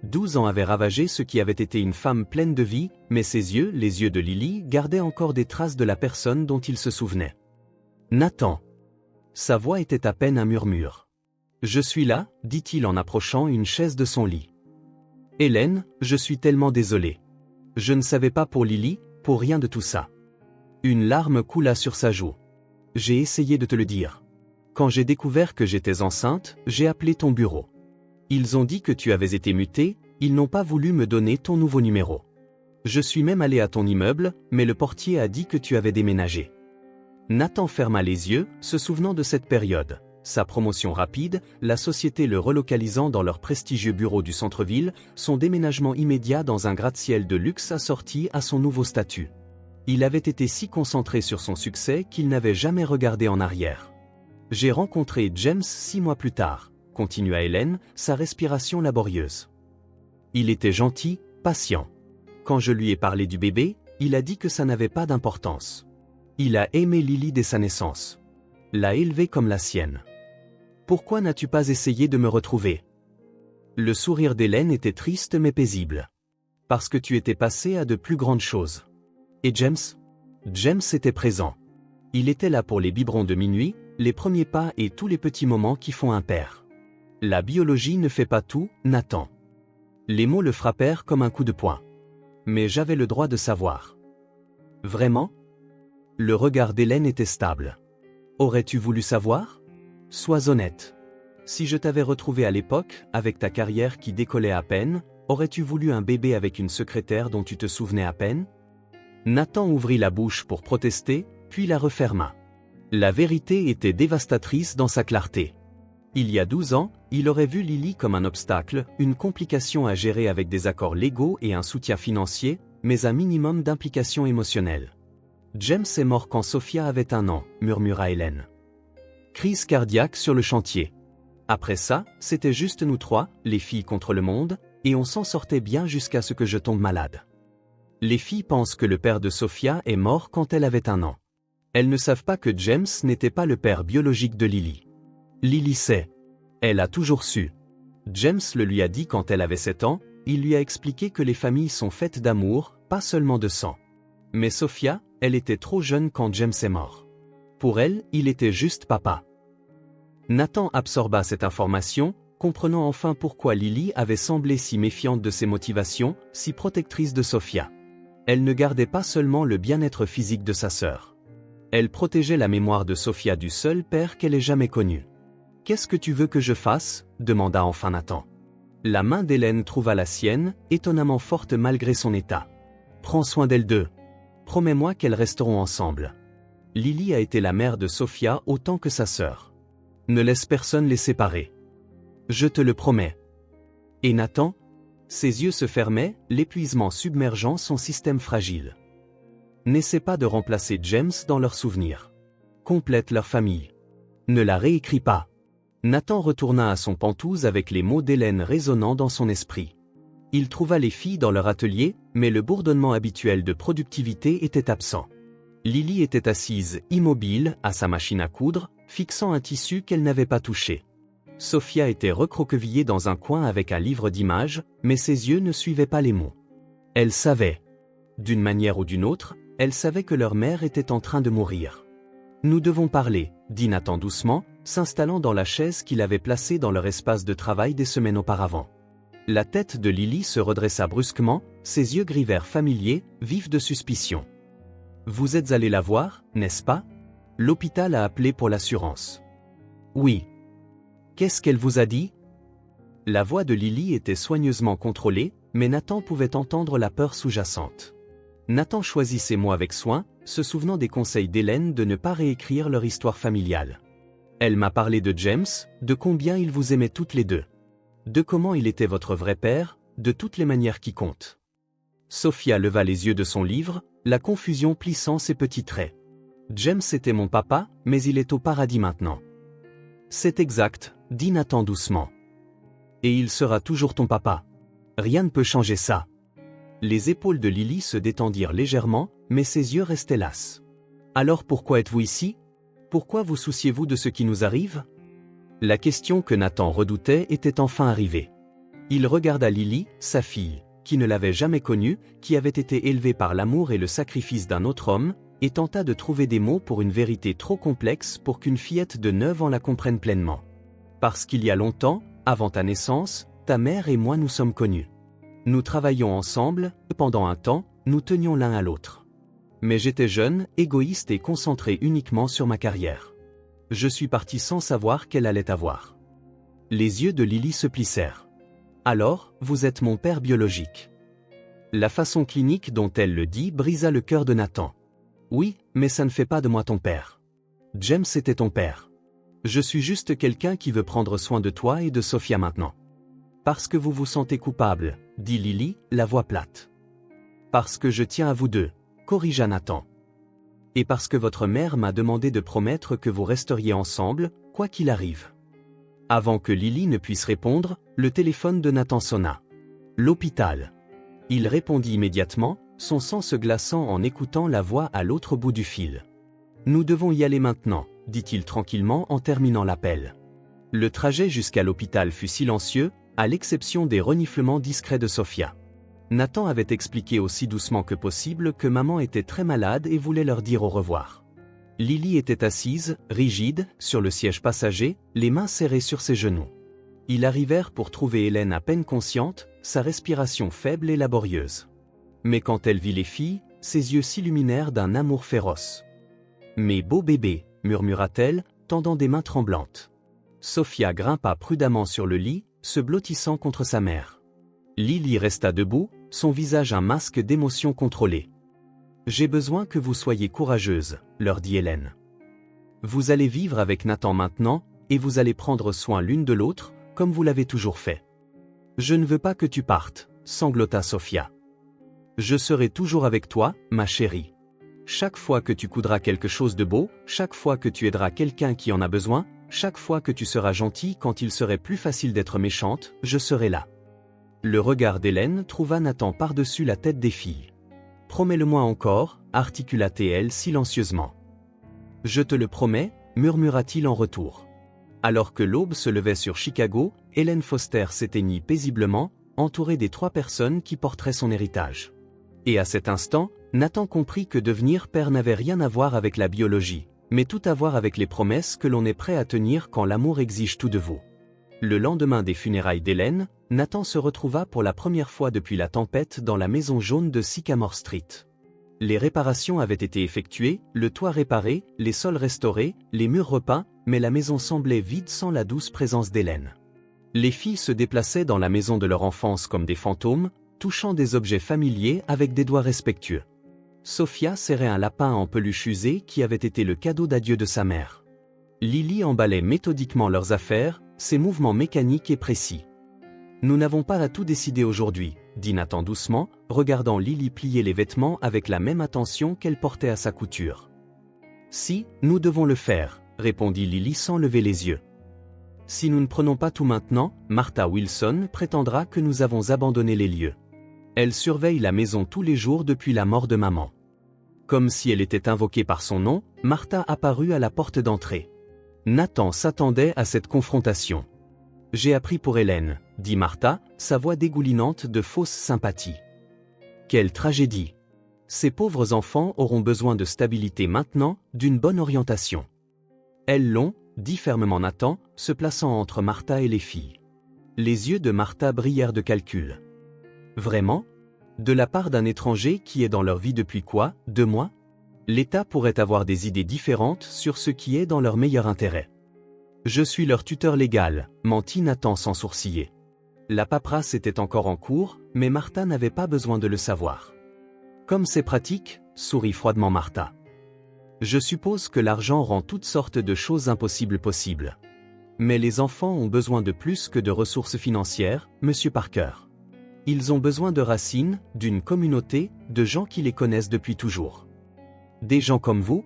12 ans avaient ravagé ce qui avait été une femme pleine de vie, mais ses yeux, les yeux de Lily, gardaient encore des traces de la personne dont il se souvenait. Nathan. Sa voix était à peine un murmure. Je suis là, dit-il en approchant une chaise de son lit. Hélène, je suis tellement désolé. Je ne savais pas pour Lily, pour rien de tout ça. Une larme coula sur sa joue. J'ai essayé de te le dire. Quand j'ai découvert que j'étais enceinte, j'ai appelé ton bureau. Ils ont dit que tu avais été mutée, ils n'ont pas voulu me donner ton nouveau numéro. Je suis même allé à ton immeuble, mais le portier a dit que tu avais déménagé. Nathan ferma les yeux, se souvenant de cette période. Sa promotion rapide, la société le relocalisant dans leur prestigieux bureau du centre-ville, son déménagement immédiat dans un gratte-ciel de luxe assorti à son nouveau statut. Il avait été si concentré sur son succès qu'il n'avait jamais regardé en arrière. J'ai rencontré James 6 mois plus tard, continua Hélène, sa respiration laborieuse. Il était gentil, patient. Quand je lui ai parlé du bébé, il a dit que ça n'avait pas d'importance. Il a aimé Lily dès sa naissance. L'a élevée comme la sienne. Pourquoi n'as-tu pas essayé de me retrouver? Le sourire d'Hélène était triste mais paisible. Parce que tu étais passé à de plus grandes choses. Et James? James était présent. Il était là pour les biberons de minuit, les premiers pas et tous les petits moments qui font un père. La biologie ne fait pas tout, Nathan. Les mots le frappèrent comme un coup de poing. Mais j'avais le droit de savoir. Vraiment? Le regard d'Hélène était stable. Aurais-tu voulu savoir? Sois honnête. Si je t'avais retrouvé à l'époque, avec ta carrière qui décollait à peine, aurais-tu voulu un bébé avec une secrétaire dont tu te souvenais à peine? Nathan ouvrit la bouche pour protester, puis la referma. La vérité était dévastatrice dans sa clarté. Il y a 12 ans, il aurait vu Lily comme un obstacle, une complication à gérer avec des accords légaux et un soutien financier, mais un minimum d'implication émotionnelle. James est mort quand Sophia avait 1 an, murmura Hélène. Crise cardiaque sur le chantier. Après ça, c'était juste nous 3, les filles contre le monde, et on s'en sortait bien jusqu'à ce que je tombe malade. Les filles pensent que le père de Sophia est mort quand elle avait 1 an. Elles ne savent pas que James n'était pas le père biologique de Lily. Lily sait. Elle a toujours su. James le lui a dit quand elle avait 7 ans, il lui a expliqué que les familles sont faites d'amour, pas seulement de sang. Mais Sophia, elle était trop jeune quand James est mort. Pour elle, il était juste papa. Nathan absorba cette information, comprenant enfin pourquoi Lily avait semblé si méfiante de ses motivations, si protectrice de Sophia. Elle ne gardait pas seulement le bien-être physique de sa sœur. Elle protégeait la mémoire de Sophia du seul père qu'elle ait jamais connu. « Qu'est-ce que tu veux que je fasse ?» demanda enfin Nathan. La main d'Hélène trouva la sienne, étonnamment forte malgré son état. « Prends soin d'elles deux. Promets-moi qu'elles resteront ensemble. » Lily a été la mère de Sophia autant que sa sœur. Ne laisse personne les séparer. Je te le promets. Et Nathan? Ses yeux se fermaient, l'épuisement submergeant son système fragile. N'essaie pas de remplacer James dans leurs souvenirs. Complète leur famille. Ne la réécris pas. Nathan retourna à son pantouse avec les mots d'Hélène résonnant dans son esprit. Il trouva les filles dans leur atelier, mais le bourdonnement habituel de productivité était absent. Lily était assise, immobile, à sa machine à coudre, fixant un tissu qu'elle n'avait pas touché. Sophia était recroquevillée dans un coin avec un livre d'images, mais ses yeux ne suivaient pas les mots. Elle savait. D'une manière ou d'une autre, elle savait que leur mère était en train de mourir. « Nous devons parler », dit Nathan doucement, s'installant dans la chaise qu'il avait placée dans leur espace de travail des semaines auparavant. La tête de Lily se redressa brusquement, ses yeux gris vert familiers, vifs de suspicion. « Vous êtes allé la voir, n'est-ce pas? L'hôpital a appelé pour l'assurance. »« Oui. » »« Qu'est-ce qu'elle vous a dit ?» La voix de Lily était soigneusement contrôlée, mais Nathan pouvait entendre la peur sous-jacente. Nathan choisit ses mots avec soin, se souvenant des conseils d'Hélène de ne pas réécrire leur histoire familiale. Elle m'a parlé de James, de combien il vous aimait toutes les deux. De comment il était votre vrai père, de toutes les manières qui comptent. Sophia leva les yeux de son livre, la confusion plissant ses petits traits. James était mon papa, mais il est au paradis maintenant. C'est exact, dit Nathan doucement. Et il sera toujours ton papa. Rien ne peut changer ça. Les épaules de Lily se détendirent légèrement, mais ses yeux restaient lasses. Alors pourquoi êtes-vous ici? Pourquoi vous souciez-vous de ce qui nous arrive? La question que Nathan redoutait était enfin arrivée. Il regarda Lily, sa fille, qui ne l'avait jamais connue, qui avait été élevée par l'amour et le sacrifice d'un autre homme, et tenta de trouver des mots pour une vérité trop complexe pour qu'une fillette de 9 ans la comprenne pleinement. Parce qu'il y a longtemps, avant ta naissance, ta mère et moi nous sommes connus. Nous travaillions ensemble, pendant un temps, nous tenions l'un à l'autre. Mais j'étais jeune, égoïste et concentré uniquement sur ma carrière. Je suis parti sans savoir qu'elle allait avoir. Les yeux de Lily se plissèrent. Alors, vous êtes mon père biologique. La façon clinique dont elle le dit brisa le cœur de Nathan. Oui, mais ça ne fait pas de moi ton père. James était ton père. Je suis juste quelqu'un qui veut prendre soin de toi et de Sophia maintenant. Parce que vous vous sentez coupable, dit Lily, la voix plate. Parce que je tiens à vous deux, corrigea Nathan. Et parce que votre mère m'a demandé de promettre que vous resteriez ensemble, quoi qu'il arrive. Avant que Lily ne puisse répondre, le téléphone de Nathan sonna. L'hôpital. Il répondit immédiatement, son sang se glaçant en écoutant la voix à l'autre bout du fil. Nous devons y aller maintenant, dit-il tranquillement en terminant l'appel. Le trajet jusqu'à l'hôpital fut silencieux, à l'exception des reniflements discrets de Sophia. Nathan avait expliqué aussi doucement que possible que maman était très malade et voulait leur dire au revoir. Lily était assise, rigide, sur le siège passager, les mains serrées sur ses genoux. Ils arrivèrent pour trouver Hélène à peine consciente, sa respiration faible et laborieuse. Mais quand elle vit les filles, ses yeux s'illuminèrent d'un amour féroce. « Mes beaux bébés » murmura-t-elle, tendant des mains tremblantes. Sophia grimpa prudemment sur le lit, se blottissant contre sa mère. Lily resta debout, son visage un masque d'émotion contrôlée. « J'ai besoin que vous soyez courageuse, leur dit Hélène. Vous allez vivre avec Nathan maintenant, et vous allez prendre soin l'une de l'autre, comme vous l'avez toujours fait. Je ne veux pas que tu partes, sanglota Sophia. Je serai toujours avec toi, ma chérie. Chaque fois que tu coudras quelque chose de beau, chaque fois que tu aideras quelqu'un qui en a besoin, chaque fois que tu seras gentille quand il serait plus facile d'être méchante, je serai là. » Le regard d'Hélène trouva Nathan par-dessus la tête des filles. « Promets-le-moi encore, articula-t-elle silencieusement. »« Je te le promets, murmura-t-il en retour. » Alors que l'aube se levait sur Chicago, Hélène Foster s'éteignit paisiblement, entourée des 3 personnes qui porteraient son héritage. Et à cet instant, Nathan comprit que devenir père n'avait rien à voir avec la biologie, mais tout à voir avec les promesses que l'on est prêt à tenir quand l'amour exige tout de vous. Le lendemain des funérailles d'Hélène, Nathan se retrouva pour la première fois depuis la tempête dans la maison jaune de Sycamore Street. Les réparations avaient été effectuées, le toit réparé, les sols restaurés, les murs repeints, mais la maison semblait vide sans la douce présence d'Hélène. Les filles se déplaçaient dans la maison de leur enfance comme des fantômes, touchant des objets familiers avec des doigts respectueux. Sophia serrait un lapin en peluche usé qui avait été le cadeau d'adieu de sa mère. Lily emballait méthodiquement leurs affaires, ses mouvements mécaniques et précis. « Nous n'avons pas à tout décider aujourd'hui, » dit Nathan doucement, regardant Lily plier les vêtements avec la même attention qu'elle portait à sa couture. « Si, nous devons le faire, » répondit Lily sans lever les yeux. « Si nous ne prenons pas tout maintenant, Martha Wilson prétendra que nous avons abandonné les lieux. Elle surveille la maison tous les jours depuis la mort de maman. » Comme si elle était invoquée par son nom, Martha apparut à la porte d'entrée. Nathan s'attendait à cette confrontation. « J'ai appris pour Hélène, » dit Martha, sa voix dégoulinante de fausse sympathie. « Quelle tragédie! Ces pauvres enfants auront besoin de stabilité maintenant, d'une bonne orientation. » Elles l'ont, dit fermement Nathan, se plaçant entre Martha et les filles. Les yeux de Martha brillèrent de calcul. « Vraiment ? De la part d'un étranger qui est dans leur vie depuis quoi, 2 mois ? L'État pourrait avoir des idées différentes sur ce qui est dans leur meilleur intérêt. Je suis leur tuteur légal, mentit Nathan sans sourciller. La paperasse était encore en cours, mais Martha n'avait pas besoin de le savoir. Comme c'est pratique, sourit froidement Martha. Je suppose que l'argent rend toutes sortes de choses impossibles possibles. Mais les enfants ont besoin de plus que de ressources financières, Monsieur Parker. Ils ont besoin de racines, d'une communauté, de gens qui les connaissent depuis toujours. Des gens comme vous ?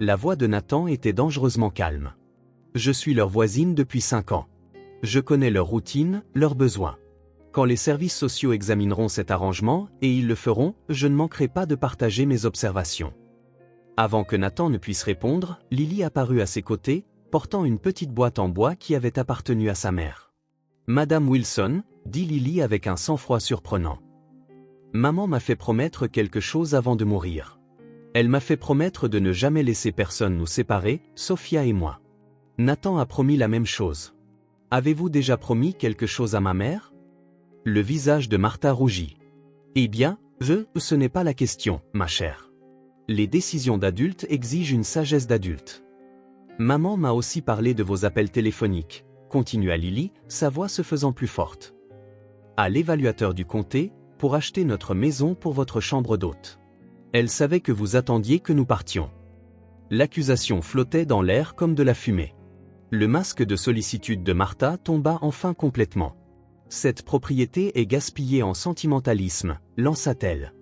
La voix de Nathan était dangereusement calme. Je suis leur voisine depuis 5 ans. Je connais leurs routines, leurs besoins. Quand les services sociaux examineront cet arrangement, et ils le feront, je ne manquerai pas de partager mes observations. Avant que Nathan ne puisse répondre, Lily apparut à ses côtés, portant une petite boîte en bois qui avait appartenu à sa mère. « Madame Wilson », dit Lily avec un sang-froid surprenant. « Maman m'a fait promettre quelque chose avant de mourir. Elle m'a fait promettre de ne jamais laisser personne nous séparer, Sophia et moi. Nathan a promis la même chose. Avez-vous déjà promis quelque chose à ma mère? Le visage de Martha rougit. Eh bien, ce n'est pas la question, ma chère. Les décisions d'adultes exigent une sagesse d'adulte. Maman m'a aussi parlé de vos appels téléphoniques, continua Lily, sa voix se faisant plus forte. À l'évaluateur du comté, pour acheter notre maison pour votre chambre d'hôte. Elle savait que vous attendiez que nous partions. L'accusation flottait dans l'air comme de la fumée. Le masque de sollicitude de Martha tomba enfin complètement. Cette propriété est gaspillée en sentimentalisme, lança-t-elle.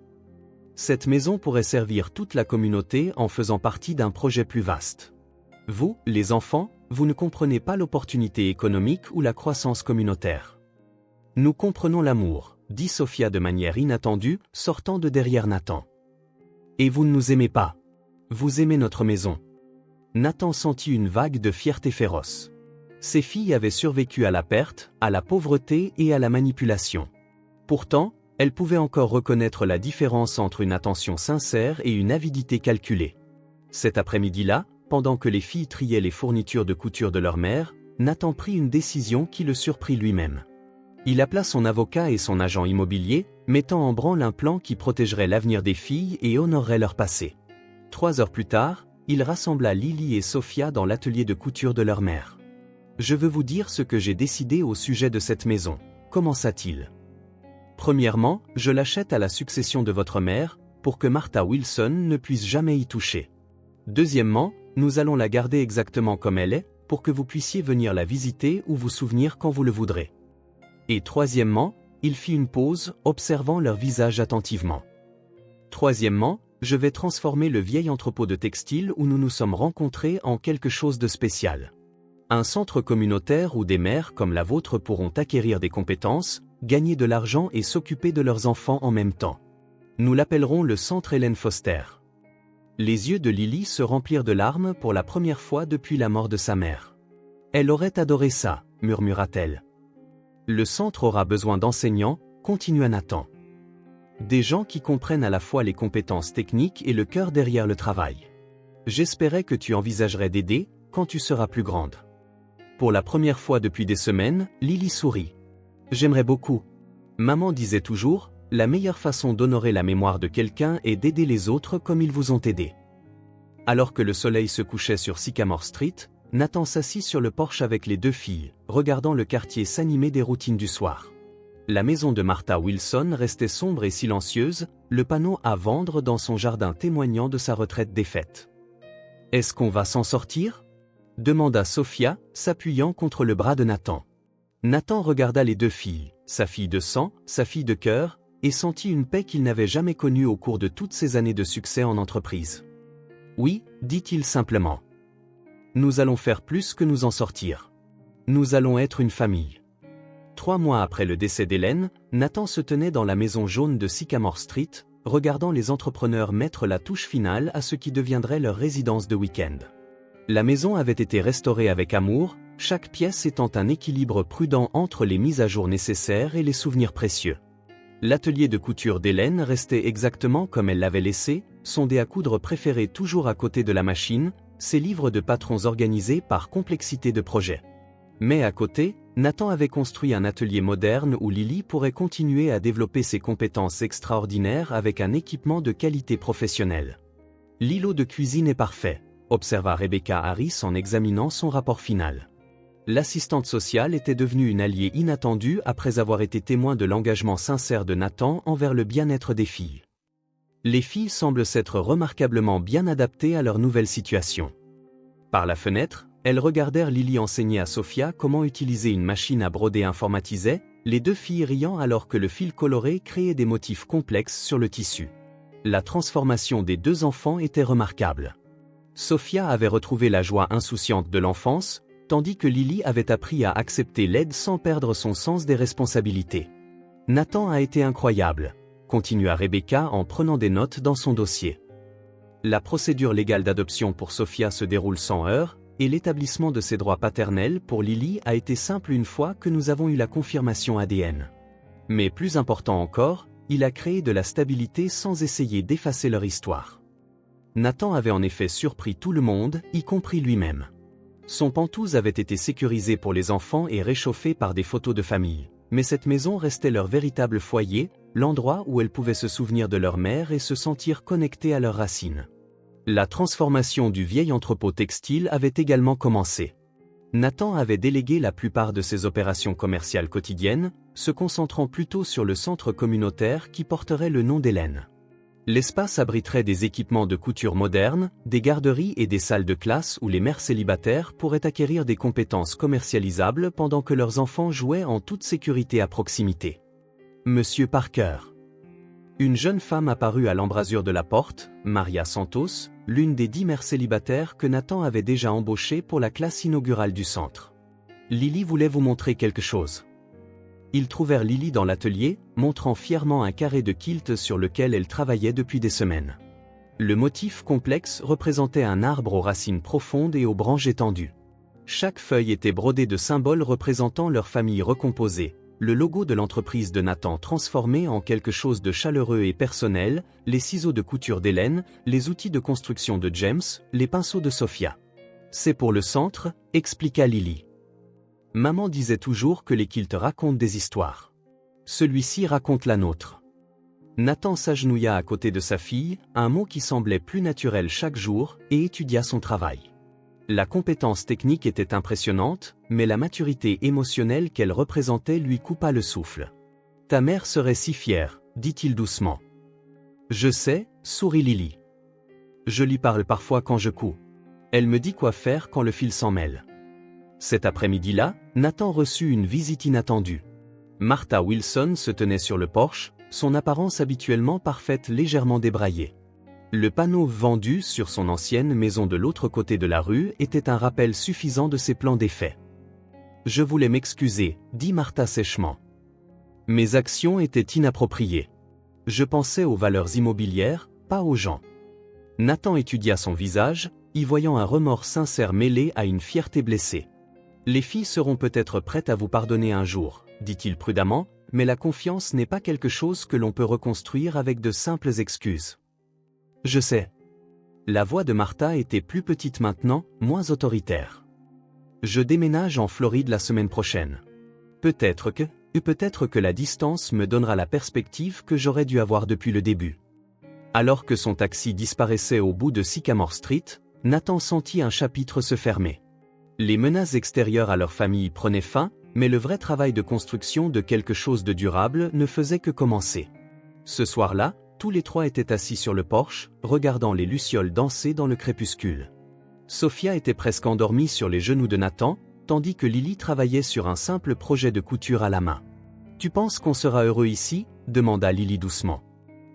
Cette maison pourrait servir toute la communauté en faisant partie d'un projet plus vaste. Vous, les enfants, vous ne comprenez pas l'opportunité économique ou la croissance communautaire. Nous comprenons l'amour, dit Sophia de manière inattendue, sortant de derrière Nathan. Et vous ne nous aimez pas. Vous aimez notre maison. Nathan sentit une vague de fierté féroce. Ses filles avaient survécu à la perte, à la pauvreté et à la manipulation. Pourtant, elles pouvaient encore reconnaître la différence entre une attention sincère et une avidité calculée. Cet après-midi-là, pendant que les filles triaient les fournitures de couture de leur mère, Nathan prit une décision qui le surprit lui-même. Il appela son avocat et son agent immobilier, mettant en branle un plan qui protégerait l'avenir des filles et honorerait leur passé. 3 heures plus tard, il rassembla Lily et Sophia dans l'atelier de couture de leur mère. « Je veux vous dire ce que j'ai décidé au sujet de cette maison, » commença-t-il. « Premièrement, je l'achète à la succession de votre mère, pour que Martha Wilson ne puisse jamais y toucher. Deuxièmement, nous allons la garder exactement comme elle est, pour que vous puissiez venir la visiter ou vous souvenir quand vous le voudrez. Et troisièmement, il fit une pause, observant leur visage attentivement. Troisièmement, je vais transformer le vieil entrepôt de textiles où nous nous sommes rencontrés en quelque chose de spécial. Un centre communautaire où des mères comme la vôtre pourront acquérir des compétences, gagner de l'argent et s'occuper de leurs enfants en même temps. Nous l'appellerons le Centre Helen Foster. » Les yeux de Lily se remplirent de larmes pour la première fois depuis la mort de sa mère. « Elle aurait adoré ça, » murmura-t-elle. « Le centre aura besoin d'enseignants, » continua Nathan. « Des gens qui comprennent à la fois les compétences techniques et le cœur derrière le travail. J'espérais que tu envisagerais d'aider, quand tu seras plus grande. » Pour la première fois depuis des semaines, Lily sourit. « J'aimerais beaucoup. Maman disait toujours, la meilleure façon d'honorer la mémoire de quelqu'un est d'aider les autres comme ils vous ont aidé. » Alors que le soleil se couchait sur Sycamore Street, Nathan s'assit sur le porche avec les 2 filles, regardant le quartier s'animer des routines du soir. La maison de Martha Wilson restait sombre et silencieuse, le panneau à vendre dans son jardin témoignant de sa retraite défaite. « Est-ce qu'on va s'en sortir ?» demanda Sophia, s'appuyant contre le bras de Nathan. Nathan regarda les 2 filles, sa fille de sang, sa fille de cœur, et sentit une paix qu'il n'avait jamais connue au cours de toutes ces années de succès en entreprise. « Oui, » dit-il simplement. « Nous allons faire plus que nous en sortir. Nous allons être une famille. » 3 mois après le décès d'Hélène, Nathan se tenait dans la maison jaune de Sycamore Street, regardant les entrepreneurs mettre la touche finale à ce qui deviendrait leur résidence de week-end. La maison avait été restaurée avec amour, chaque pièce étant un équilibre prudent entre les mises à jour nécessaires et les souvenirs précieux. L'atelier de couture d'Hélène restait exactement comme elle l'avait laissé, son dé à coudre préféré toujours à côté de la machine, ses livres de patrons organisés par complexité de projet. Mais à côté, Nathan avait construit un atelier moderne où Lily pourrait continuer à développer ses compétences extraordinaires avec un équipement de qualité professionnelle. L'îlot de cuisine est parfait, observa Rebecca Harris en examinant son rapport final. L'assistante sociale était devenue une alliée inattendue après avoir été témoin de l'engagement sincère de Nathan envers le bien-être des filles. Les filles semblent s'être remarquablement bien adaptées à leur nouvelle situation. Par la fenêtre, elles regardèrent Lily enseigner à Sophia comment utiliser une machine à broder informatisée, les 2 filles riant alors que le fil coloré créait des motifs complexes sur le tissu. La transformation des 2 enfants était remarquable. Sophia avait retrouvé la joie insouciante de l'enfance, tandis que Lily avait appris à accepter l'aide sans perdre son sens des responsabilités. Nathan a été incroyable, continua Rebecca en prenant des notes dans son dossier. La procédure légale d'adoption pour Sophia se déroule sans heurts, et l'établissement de ses droits paternels pour Lily a été simple une fois que nous avons eu la confirmation ADN. Mais plus important encore, il a créé de la stabilité sans essayer d'effacer leur histoire. Nathan avait en effet surpris tout le monde, y compris lui-même. Son pantouse avait été sécurisée pour les enfants et réchauffée par des photos de famille. Mais cette maison restait leur véritable foyer, l'endroit où elles pouvaient se souvenir de leur mère et se sentir connectées à leurs racines. La transformation du vieil entrepôt textile avait également commencé. Nathan avait délégué la plupart de ses opérations commerciales quotidiennes, se concentrant plutôt sur le centre communautaire qui porterait le nom d'Hélène. L'espace abriterait des équipements de couture modernes, des garderies et des salles de classe où les mères célibataires pourraient acquérir des compétences commercialisables pendant que leurs enfants jouaient en toute sécurité à proximité. Monsieur Parker. Une jeune femme apparut à l'embrasure de la porte, Maria Santos, l'une des 10 mères célibataires que Nathan avait déjà embauchées pour la classe inaugurale du centre. Lily voulait vous montrer quelque chose. Ils trouvèrent Lily dans l'atelier, montrant fièrement un carré de kilt sur lequel elle travaillait depuis des semaines. Le motif complexe représentait un arbre aux racines profondes et aux branches étendues. Chaque feuille était brodée de symboles représentant leur famille recomposée, le logo de l'entreprise de Nathan transformé en quelque chose de chaleureux et personnel, les ciseaux de couture d'Hélène, les outils de construction de James, les pinceaux de Sophia. C'est pour le centre, expliqua Lily. Maman disait toujours que les kilts racontent des histoires. Celui-ci raconte la nôtre. Nathan s'agenouilla à côté de sa fille, un mot qui semblait plus naturel chaque jour, et étudia son travail. La compétence technique était impressionnante, mais la maturité émotionnelle qu'elle représentait lui coupa le souffle. « Ta mère serait si fière, dit-il doucement. »« Je sais, sourit Lily. Je lui parle parfois quand je couds. Elle me dit quoi faire quand le fil s'en mêle. » Cet après-midi-là, Nathan reçut une visite inattendue. Martha Wilson se tenait sur le porche, son apparence habituellement parfaite légèrement débraillée. Le panneau vendu sur son ancienne maison de l'autre côté de la rue était un rappel suffisant de ses plans d'effet. « Je voulais m'excuser, dit Martha sèchement. Mes actions étaient inappropriées. Je pensais aux valeurs immobilières, pas aux gens. » Nathan étudia son visage, y voyant un remords sincère mêlé à une fierté blessée. « Les filles seront peut-être prêtes à vous pardonner un jour, dit-il prudemment, mais la confiance n'est pas quelque chose que l'on peut reconstruire avec de simples excuses. Je sais. La voix de Martha était plus petite maintenant, moins autoritaire. Je déménage en Floride la semaine prochaine. Peut-être que la distance me donnera la perspective que j'aurais dû avoir depuis le début. Alors que son taxi disparaissait au bout de Sycamore Street, Nathan sentit un chapitre se fermer. Les menaces extérieures à leur famille prenaient fin, mais le vrai travail de construction de quelque chose de durable ne faisait que commencer. Ce soir-là, tous les trois étaient assis sur le porche, regardant les lucioles danser dans le crépuscule. Sophia était presque endormie sur les genoux de Nathan, tandis que Lily travaillait sur un simple projet de couture à la main. « Tu penses qu'on sera heureux ici ?» demanda Lily doucement.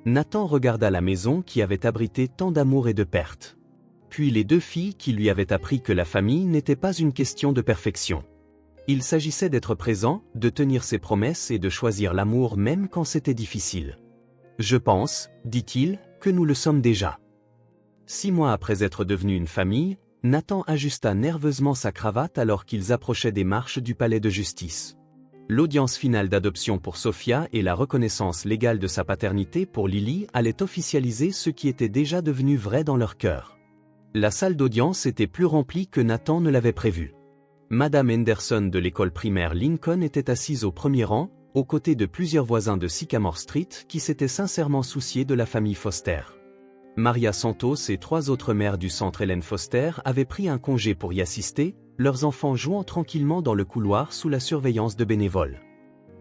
Nathan regarda la maison qui avait abrité tant d'amour et de pertes. Puis les deux filles qui lui avaient appris que la famille n'était pas une question de perfection. Il s'agissait d'être présent, de tenir ses promesses et de choisir l'amour même quand c'était difficile. « Je pense, dit-il, que nous le sommes déjà. » 6 mois après être devenus une famille, Nathan ajusta nerveusement sa cravate alors qu'ils approchaient des marches du palais de justice. L'audience finale d'adoption pour Sophia et la reconnaissance légale de sa paternité pour Lily allaient officialiser ce qui était déjà devenu vrai dans leur cœur. La salle d'audience était plus remplie que Nathan ne l'avait prévu. Madame Henderson de l'école primaire Lincoln était assise au premier rang, aux côtés de plusieurs voisins de Sycamore Street qui s'étaient sincèrement souciés de la famille Foster. Maria Santos et 3 autres mères du centre Hélène Foster avaient pris un congé pour y assister, leurs enfants jouant tranquillement dans le couloir sous la surveillance de bénévoles.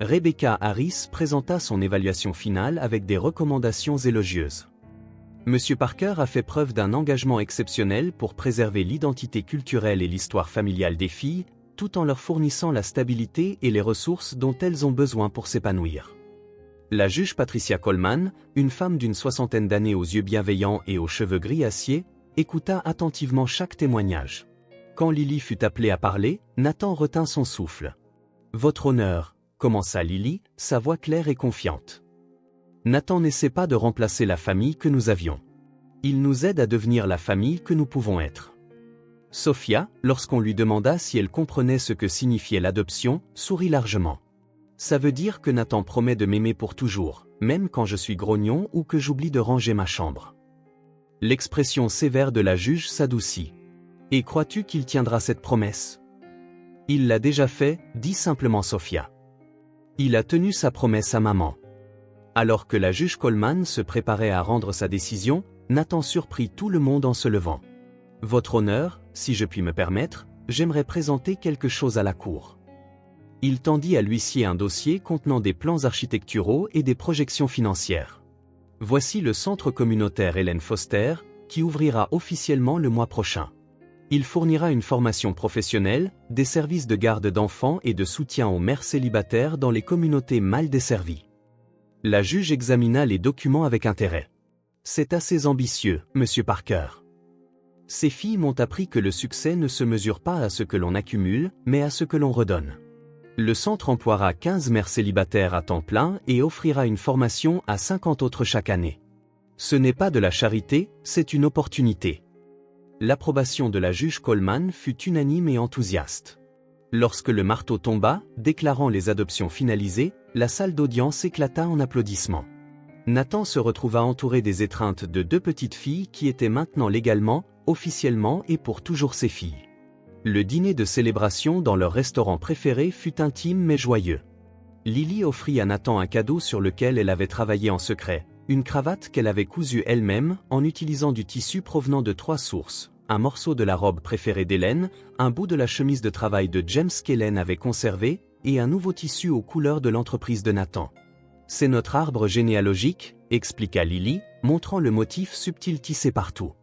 Rebecca Harris présenta son évaluation finale avec des recommandations élogieuses. Monsieur Parker a fait preuve d'un engagement exceptionnel pour préserver l'identité culturelle et l'histoire familiale des filles, tout en leur fournissant la stabilité et les ressources dont elles ont besoin pour s'épanouir. La juge Patricia Coleman, une femme d'une 60aine d'années aux yeux bienveillants et aux cheveux gris acier, écouta attentivement chaque témoignage. Quand Lily fut appelée à parler, Nathan retint son souffle. « Votre honneur », commença Lily, sa voix claire et confiante. Nathan n'essaie pas de remplacer la famille que nous avions. Il nous aide à devenir la famille que nous pouvons être. Sophia, lorsqu'on lui demanda si elle comprenait ce que signifiait l'adoption, sourit largement. Ça veut dire que Nathan promet de m'aimer pour toujours, même quand je suis grognon ou que j'oublie de ranger ma chambre. L'expression sévère de la juge s'adoucit. Et crois-tu qu'il tiendra cette promesse? Il l'a déjà fait, dit simplement Sophia. Il a tenu sa promesse à maman. Alors que la juge Coleman se préparait à rendre sa décision, Nathan surprit tout le monde en se levant. Votre honneur, si je puis me permettre, j'aimerais présenter quelque chose à la cour. Il tendit à l'huissier un dossier contenant des plans architecturaux et des projections financières. Voici le centre communautaire Hélène Foster, qui ouvrira officiellement le mois prochain. Il fournira une formation professionnelle, des services de garde d'enfants et de soutien aux mères célibataires dans les communautés mal desservies. La juge examina les documents avec intérêt. C'est assez ambitieux, Monsieur Parker. Ces filles m'ont appris que le succès ne se mesure pas à ce que l'on accumule, mais à ce que l'on redonne. Le centre emploiera 15 mères célibataires à temps plein et offrira une formation à 50 autres chaque année. Ce n'est pas de la charité, c'est une opportunité. L'approbation de la juge Coleman fut unanime et enthousiaste. Lorsque le marteau tomba, déclarant les adoptions finalisées, la salle d'audience éclata en applaudissements. Nathan se retrouva entouré des étreintes de 2 petites filles qui étaient maintenant légalement, officiellement et pour toujours ses filles. Le dîner de célébration dans leur restaurant préféré fut intime mais joyeux. Lily offrit à Nathan un cadeau sur lequel elle avait travaillé en secret, une cravate qu'elle avait cousue elle-même en utilisant du tissu provenant de 3 sources, un morceau de la robe préférée d'Hélène, un bout de la chemise de travail de James qu'Hélène avait conservé, et un nouveau tissu aux couleurs de l'entreprise de Nathan. C'est notre arbre généalogique, expliqua Lily, montrant le motif subtil tissé partout.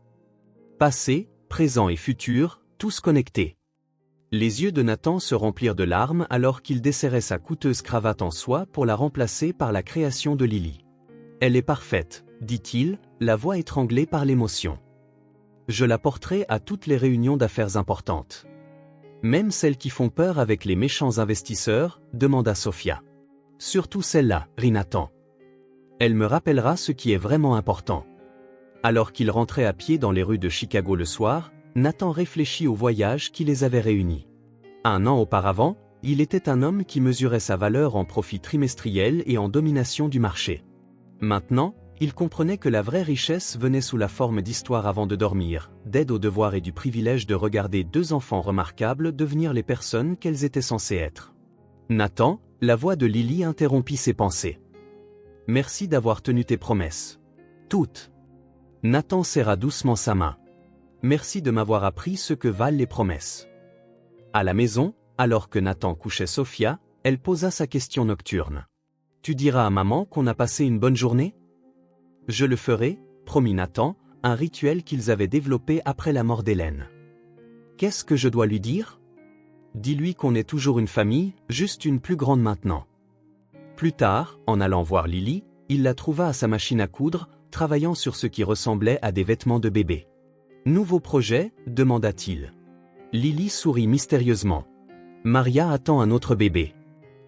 Passé, présent et futur, tous connectés. Les yeux de Nathan se remplirent de larmes alors qu'il desserrait sa coûteuse cravate en soie pour la remplacer par la création de Lily. Elle est parfaite, dit-il, la voix étranglée par l'émotion. Je la porterai à toutes les réunions d'affaires importantes. Même celles qui font peur avec les méchants investisseurs, demanda Sophia. Surtout celle-là, rit Nathan. Elle me rappellera ce qui est vraiment important. Alors qu'il rentrait à pied dans les rues de Chicago le soir, Nathan réfléchit au voyage qui les avait réunis. 1 an auparavant, il était un homme qui mesurait sa valeur en profit trimestriel et en domination du marché. Maintenant, il comprenait que la vraie richesse venait sous la forme d'histoires avant de dormir, d'aide aux devoirs et du privilège de regarder 2 enfants remarquables devenir les personnes qu'elles étaient censées être. Nathan, la voix de Lily interrompit ses pensées. Merci d'avoir tenu tes promesses. Toutes. Nathan serra doucement sa main. Merci de m'avoir appris ce que valent les promesses. À la maison, alors que Nathan couchait Sophia, elle posa sa question nocturne. Tu diras à maman qu'on a passé une bonne journée? Je le ferai, promit Nathan, un rituel qu'ils avaient développé après la mort d'Hélène. Qu'est-ce que je dois lui dire? Dis-lui qu'on est toujours une famille, juste une plus grande maintenant. Plus tard, en allant voir Lily, il la trouva à sa machine à coudre, travaillant sur ce qui ressemblait à des vêtements de bébé. Nouveau projet, demanda-t-il. Lily sourit mystérieusement. Maria attend un autre bébé.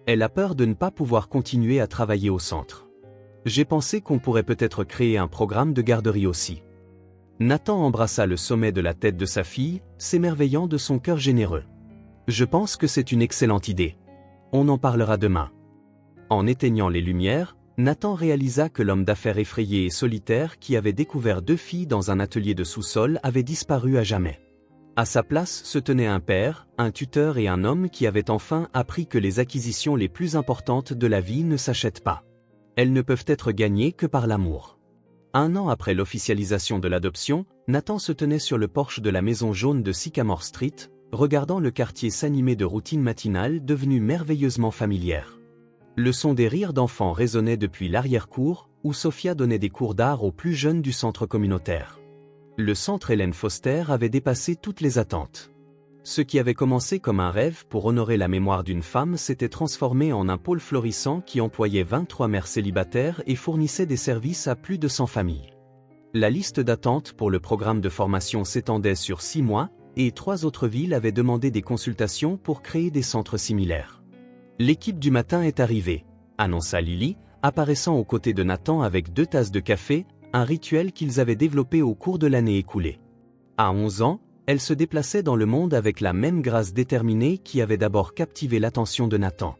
Elle a peur de ne pas pouvoir continuer à travailler au centre. J'ai pensé qu'on pourrait peut-être créer un programme de garderie aussi. Nathan embrassa le sommet de la tête de sa fille, s'émerveillant de son cœur généreux. Je pense que c'est une excellente idée. On en parlera demain. En éteignant les lumières, Nathan réalisa que l'homme d'affaires effrayé et solitaire qui avait découvert 2 filles dans un atelier de sous-sol avait disparu à jamais. À sa place se tenaient un père, un tuteur et un homme qui avait enfin appris que les acquisitions les plus importantes de la vie ne s'achètent pas. Elles ne peuvent être gagnées que par l'amour. 1 an après l'officialisation de l'adoption, Nathan se tenait sur le porche de la maison jaune de Sycamore Street, regardant le quartier s'animer de routines matinales devenues merveilleusement familières. Le son des rires d'enfants résonnait depuis l'arrière-cour, où Sophia donnait des cours d'art aux plus jeunes du centre communautaire. Le centre Hélène Foster avait dépassé toutes les attentes. Ce qui avait commencé comme un rêve pour honorer la mémoire d'une femme s'était transformé en un pôle florissant qui employait 23 mères célibataires et fournissait des services à plus de 100 familles. La liste d'attente pour le programme de formation s'étendait sur 6 mois, et 3 autres villes avaient demandé des consultations pour créer des centres similaires. L'équipe du matin est arrivée, annonça Lily, apparaissant aux côtés de Nathan avec 2 tasses de café, un rituel qu'ils avaient développé au cours de l'année écoulée. À 11 ans, elle se déplaçait dans le monde avec la même grâce déterminée qui avait d'abord captivé l'attention de Nathan.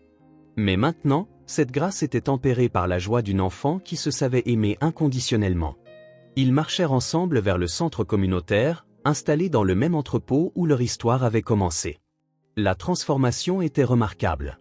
Mais maintenant, cette grâce était tempérée par la joie d'une enfant qui se savait aimer inconditionnellement. Ils marchèrent ensemble vers le centre communautaire, installés dans le même entrepôt où leur histoire avait commencé. La transformation était remarquable.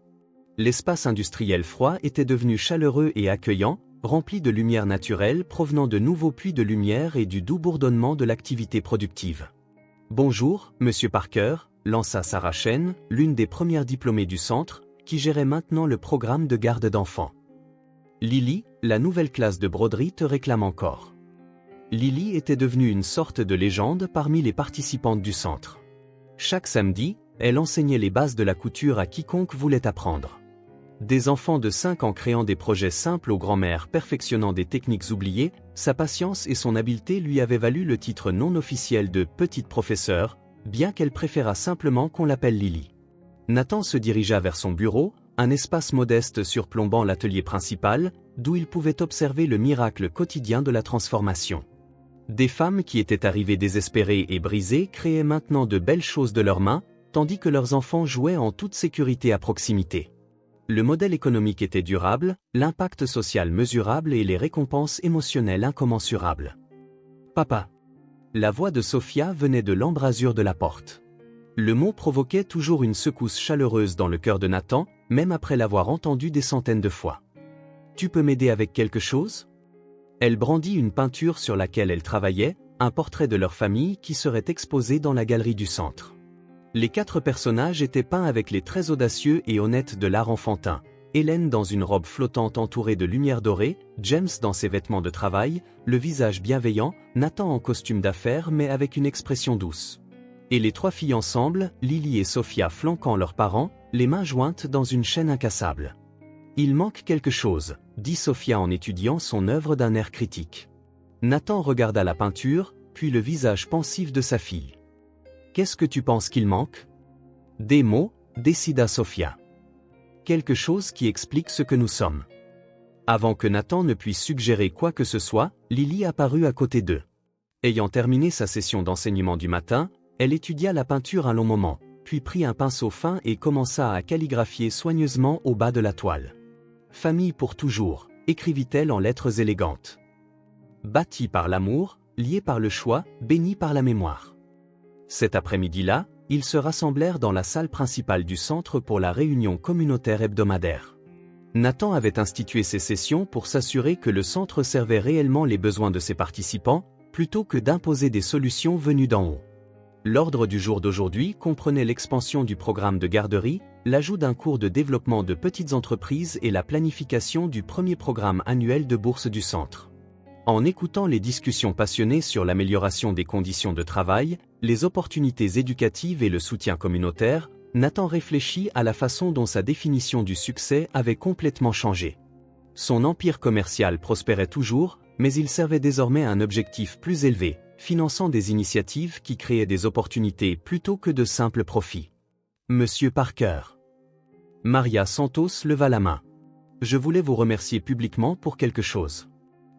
L'espace industriel froid était devenu chaleureux et accueillant, rempli de lumière naturelle provenant de nouveaux puits de lumière et du doux bourdonnement de l'activité productive. « Bonjour, Monsieur Parker », lança Sarah Chen, l'une des premières diplômées du centre, qui gérait maintenant le programme de garde d'enfants. « Lily, la nouvelle classe de broderie te réclame encore. » Lily était devenue une sorte de légende parmi les participantes du centre. Chaque samedi, elle enseignait les bases de la couture à quiconque voulait apprendre. Des enfants de 5 ans créant des projets simples aux grands-mères perfectionnant des techniques oubliées, sa patience et son habileté lui avaient valu le titre non officiel de « petite professeure », bien qu'elle préférât simplement qu'on l'appelle Lily. Nathan se dirigea vers son bureau, un espace modeste surplombant l'atelier principal, d'où il pouvait observer le miracle quotidien de la transformation. Des femmes qui étaient arrivées désespérées et brisées créaient maintenant de belles choses de leurs mains, tandis que leurs enfants jouaient en toute sécurité à proximité. Le modèle économique était durable, l'impact social mesurable et les récompenses émotionnelles incommensurables. « Papa !» La voix de Sophia venait de l'embrasure de la porte. Le mot provoquait toujours une secousse chaleureuse dans le cœur de Nathan, même après l'avoir entendu des centaines de fois. « Tu peux m'aider avec quelque chose ?» Elle brandit une peinture sur laquelle elle travaillait, un portrait de leur famille qui serait exposé dans la galerie du centre. Les 4 personnages étaient peints avec les traits audacieux et honnêtes de l'art enfantin. Hélène dans une robe flottante entourée de lumière dorée, James dans ses vêtements de travail, le visage bienveillant, Nathan en costume d'affaires mais avec une expression douce. Et les 3 filles ensemble, Lily et Sophia flanquant leurs parents, les mains jointes dans une chaîne incassable. « Il manque quelque chose », dit Sophia en étudiant son œuvre d'un air critique. Nathan regarda la peinture, puis le visage pensif de sa fille. « Qu'est-ce que tu penses qu'il manque ?»« Des mots », décida Sophia. « Quelque chose qui explique ce que nous sommes. » Avant que Nathan ne puisse suggérer quoi que ce soit, Lily apparut à côté d'eux. Ayant terminé sa session d'enseignement du matin, elle étudia la peinture un long moment, puis prit un pinceau fin et commença à calligraphier soigneusement au bas de la toile. « Famille pour toujours », écrivit-elle en lettres élégantes. Bâtie par l'amour, liée par le choix, bénie par la mémoire. Cet après-midi-là, ils se rassemblèrent dans la salle principale du centre pour la réunion communautaire hebdomadaire. Nathan avait institué ces sessions pour s'assurer que le centre servait réellement les besoins de ses participants, plutôt que d'imposer des solutions venues d'en haut. L'ordre du jour d'aujourd'hui comprenait l'expansion du programme de garderie, l'ajout d'un cours de développement de petites entreprises et la planification du premier programme annuel de bourse du centre. En écoutant les discussions passionnées sur l'amélioration des conditions de travail, les opportunités éducatives et le soutien communautaire, Nathan réfléchit à la façon dont sa définition du succès avait complètement changé. Son empire commercial prospérait toujours, mais il servait désormais un objectif plus élevé, finançant des initiatives qui créaient des opportunités plutôt que de simples profits. Monsieur Parker. Maria Santos leva la main. Je voulais vous remercier publiquement pour quelque chose.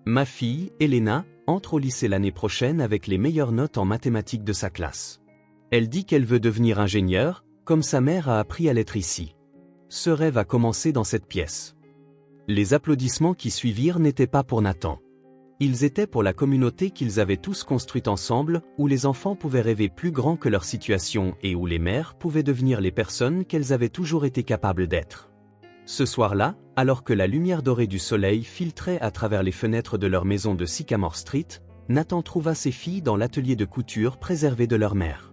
Ma fille, Elena, entre au lycée l'année prochaine avec les meilleures notes en mathématiques de sa classe. Elle dit qu'elle veut devenir ingénieure, comme sa mère a appris à l'être ici. Ce rêve a commencé dans cette pièce. Les applaudissements qui suivirent n'étaient pas pour Nathan. Ils étaient pour la communauté qu'ils avaient tous construite ensemble, où les enfants pouvaient rêver plus grand que leur situation et où les mères pouvaient devenir les personnes qu'elles avaient toujours été capables d'être. Ce soir-là, alors que la lumière dorée du soleil filtrait à travers les fenêtres de leur maison de Sycamore Street, Nathan trouva ses filles dans l'atelier de couture préservé de leur mère.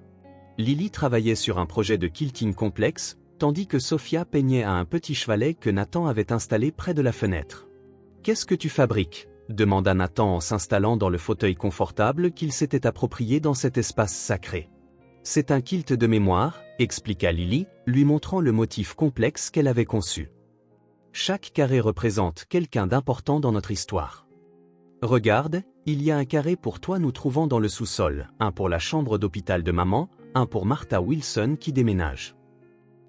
Lily travaillait sur un projet de quilting complexe, tandis que Sophia peignait à un petit chevalet que Nathan avait installé près de la fenêtre. « Qu'est-ce que tu fabriques ?» demanda Nathan en s'installant dans le fauteuil confortable qu'il s'était approprié dans cet espace sacré. « C'est un kilt de mémoire », expliqua Lily, lui montrant le motif complexe qu'elle avait conçu. Chaque carré représente quelqu'un d'important dans notre histoire. Regarde, il y a un carré pour toi nous trouvons dans le sous-sol, un pour la chambre d'hôpital de maman, un pour Martha Wilson qui déménage.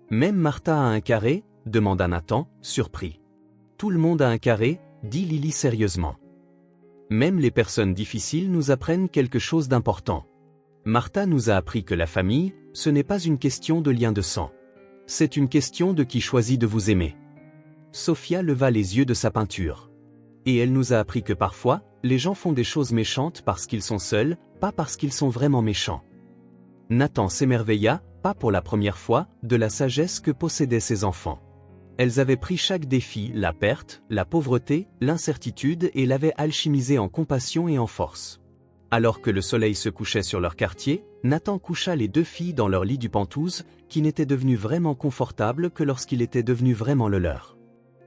Même Martha a un carré ? Demanda Nathan, surpris. Tout le monde a un carré, dit Lily sérieusement. Même les personnes difficiles nous apprennent quelque chose d'important. Martha nous a appris que la famille, ce n'est pas une question de lien de sang. C'est une question de qui choisit de vous aimer. Sophia leva les yeux de sa peinture. Et elle nous a appris que parfois, les gens font des choses méchantes parce qu'ils sont seuls, pas parce qu'ils sont vraiment méchants. Nathan s'émerveilla, pas pour la première fois, de la sagesse que possédaient ses enfants. Elles avaient pris chaque défi, la perte, la pauvreté, l'incertitude et l'avaient alchimisé en compassion et en force. Alors que le soleil se couchait sur leur quartier, Nathan coucha les deux filles dans leur lit du Pentouse, qui n'était devenu vraiment confortable que lorsqu'il était devenu vraiment le leur.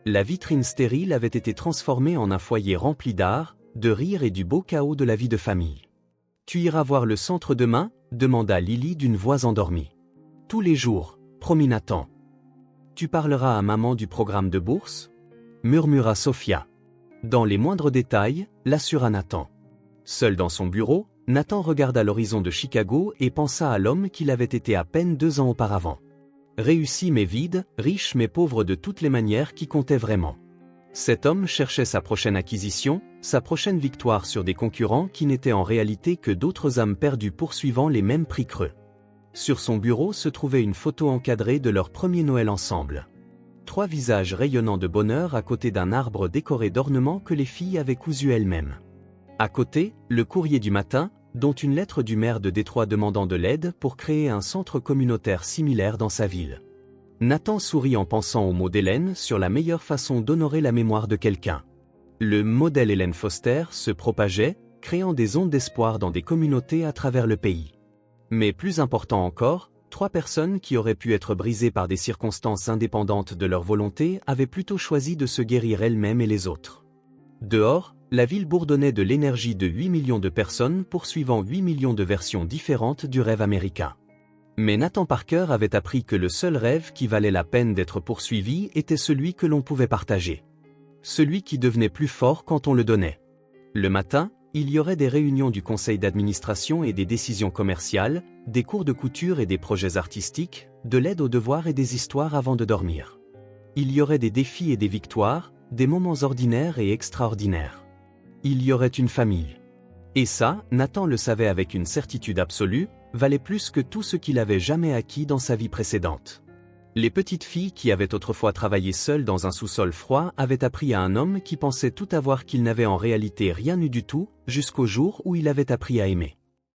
La vitrine stérile avait été transformée en un foyer rempli d'art, de rire et du beau chaos de la vie de famille. « Tu iras voir le centre demain ?» demanda Lily d'une voix endormie. « Tous les jours, promis Nathan. »« Tu parleras à maman du programme de bourse ?» murmura Sophia. « Dans les moindres détails » l'assura Nathan. Seul dans son bureau, Nathan regarda l'horizon de Chicago et pensa à l'homme qu'il avait été à peine 2 ans auparavant. Réussi mais vide, riche mais pauvre de toutes les manières qui comptait vraiment. Cet homme cherchait sa prochaine acquisition, sa prochaine victoire sur des concurrents qui n'étaient en réalité que d'autres âmes perdues poursuivant les mêmes prix creux. Sur son bureau se trouvait une photo encadrée de leur premier Noël ensemble. 3 visages rayonnant de bonheur à côté d'un arbre décoré d'ornements que les filles avaient cousus elles-mêmes. À côté, le courrier du matin, dont une lettre du maire de Détroit demandant de l'aide pour créer un centre communautaire similaire dans sa ville. Nathan sourit en pensant au mot d'Hélène sur la meilleure façon d'honorer la mémoire de quelqu'un. Le modèle Hélène Foster se propageait, créant des ondes d'espoir dans des communautés à travers le pays. Mais plus important encore, 3 personnes qui auraient pu être brisées par des circonstances indépendantes de leur volonté avaient plutôt choisi de se guérir elles-mêmes et les autres. Dehors, la ville bourdonnait de l'énergie de 8 millions de personnes poursuivant 8 millions de versions différentes du rêve américain. Mais Nathan Parker avait appris que le seul rêve qui valait la peine d'être poursuivi était celui que l'on pouvait partager. Celui qui devenait plus fort quand on le donnait. Le matin, il y aurait des réunions du conseil d'administration et des décisions commerciales, des cours de couture et des projets artistiques, de l'aide aux devoirs et des histoires avant de dormir. Il y aurait des défis et des victoires, des moments ordinaires et extraordinaires. Il y aurait une famille. Et ça, Nathan le savait avec une certitude absolue, valait plus que tout ce qu'il avait jamais acquis dans sa vie précédente. Les petites filles qui avaient autrefois travaillé seules dans un sous-sol froid avaient appris à un homme qui pensait tout avoir qu'il n'avait en réalité rien eu du tout, jusqu'au jour où il avait appris à aimer.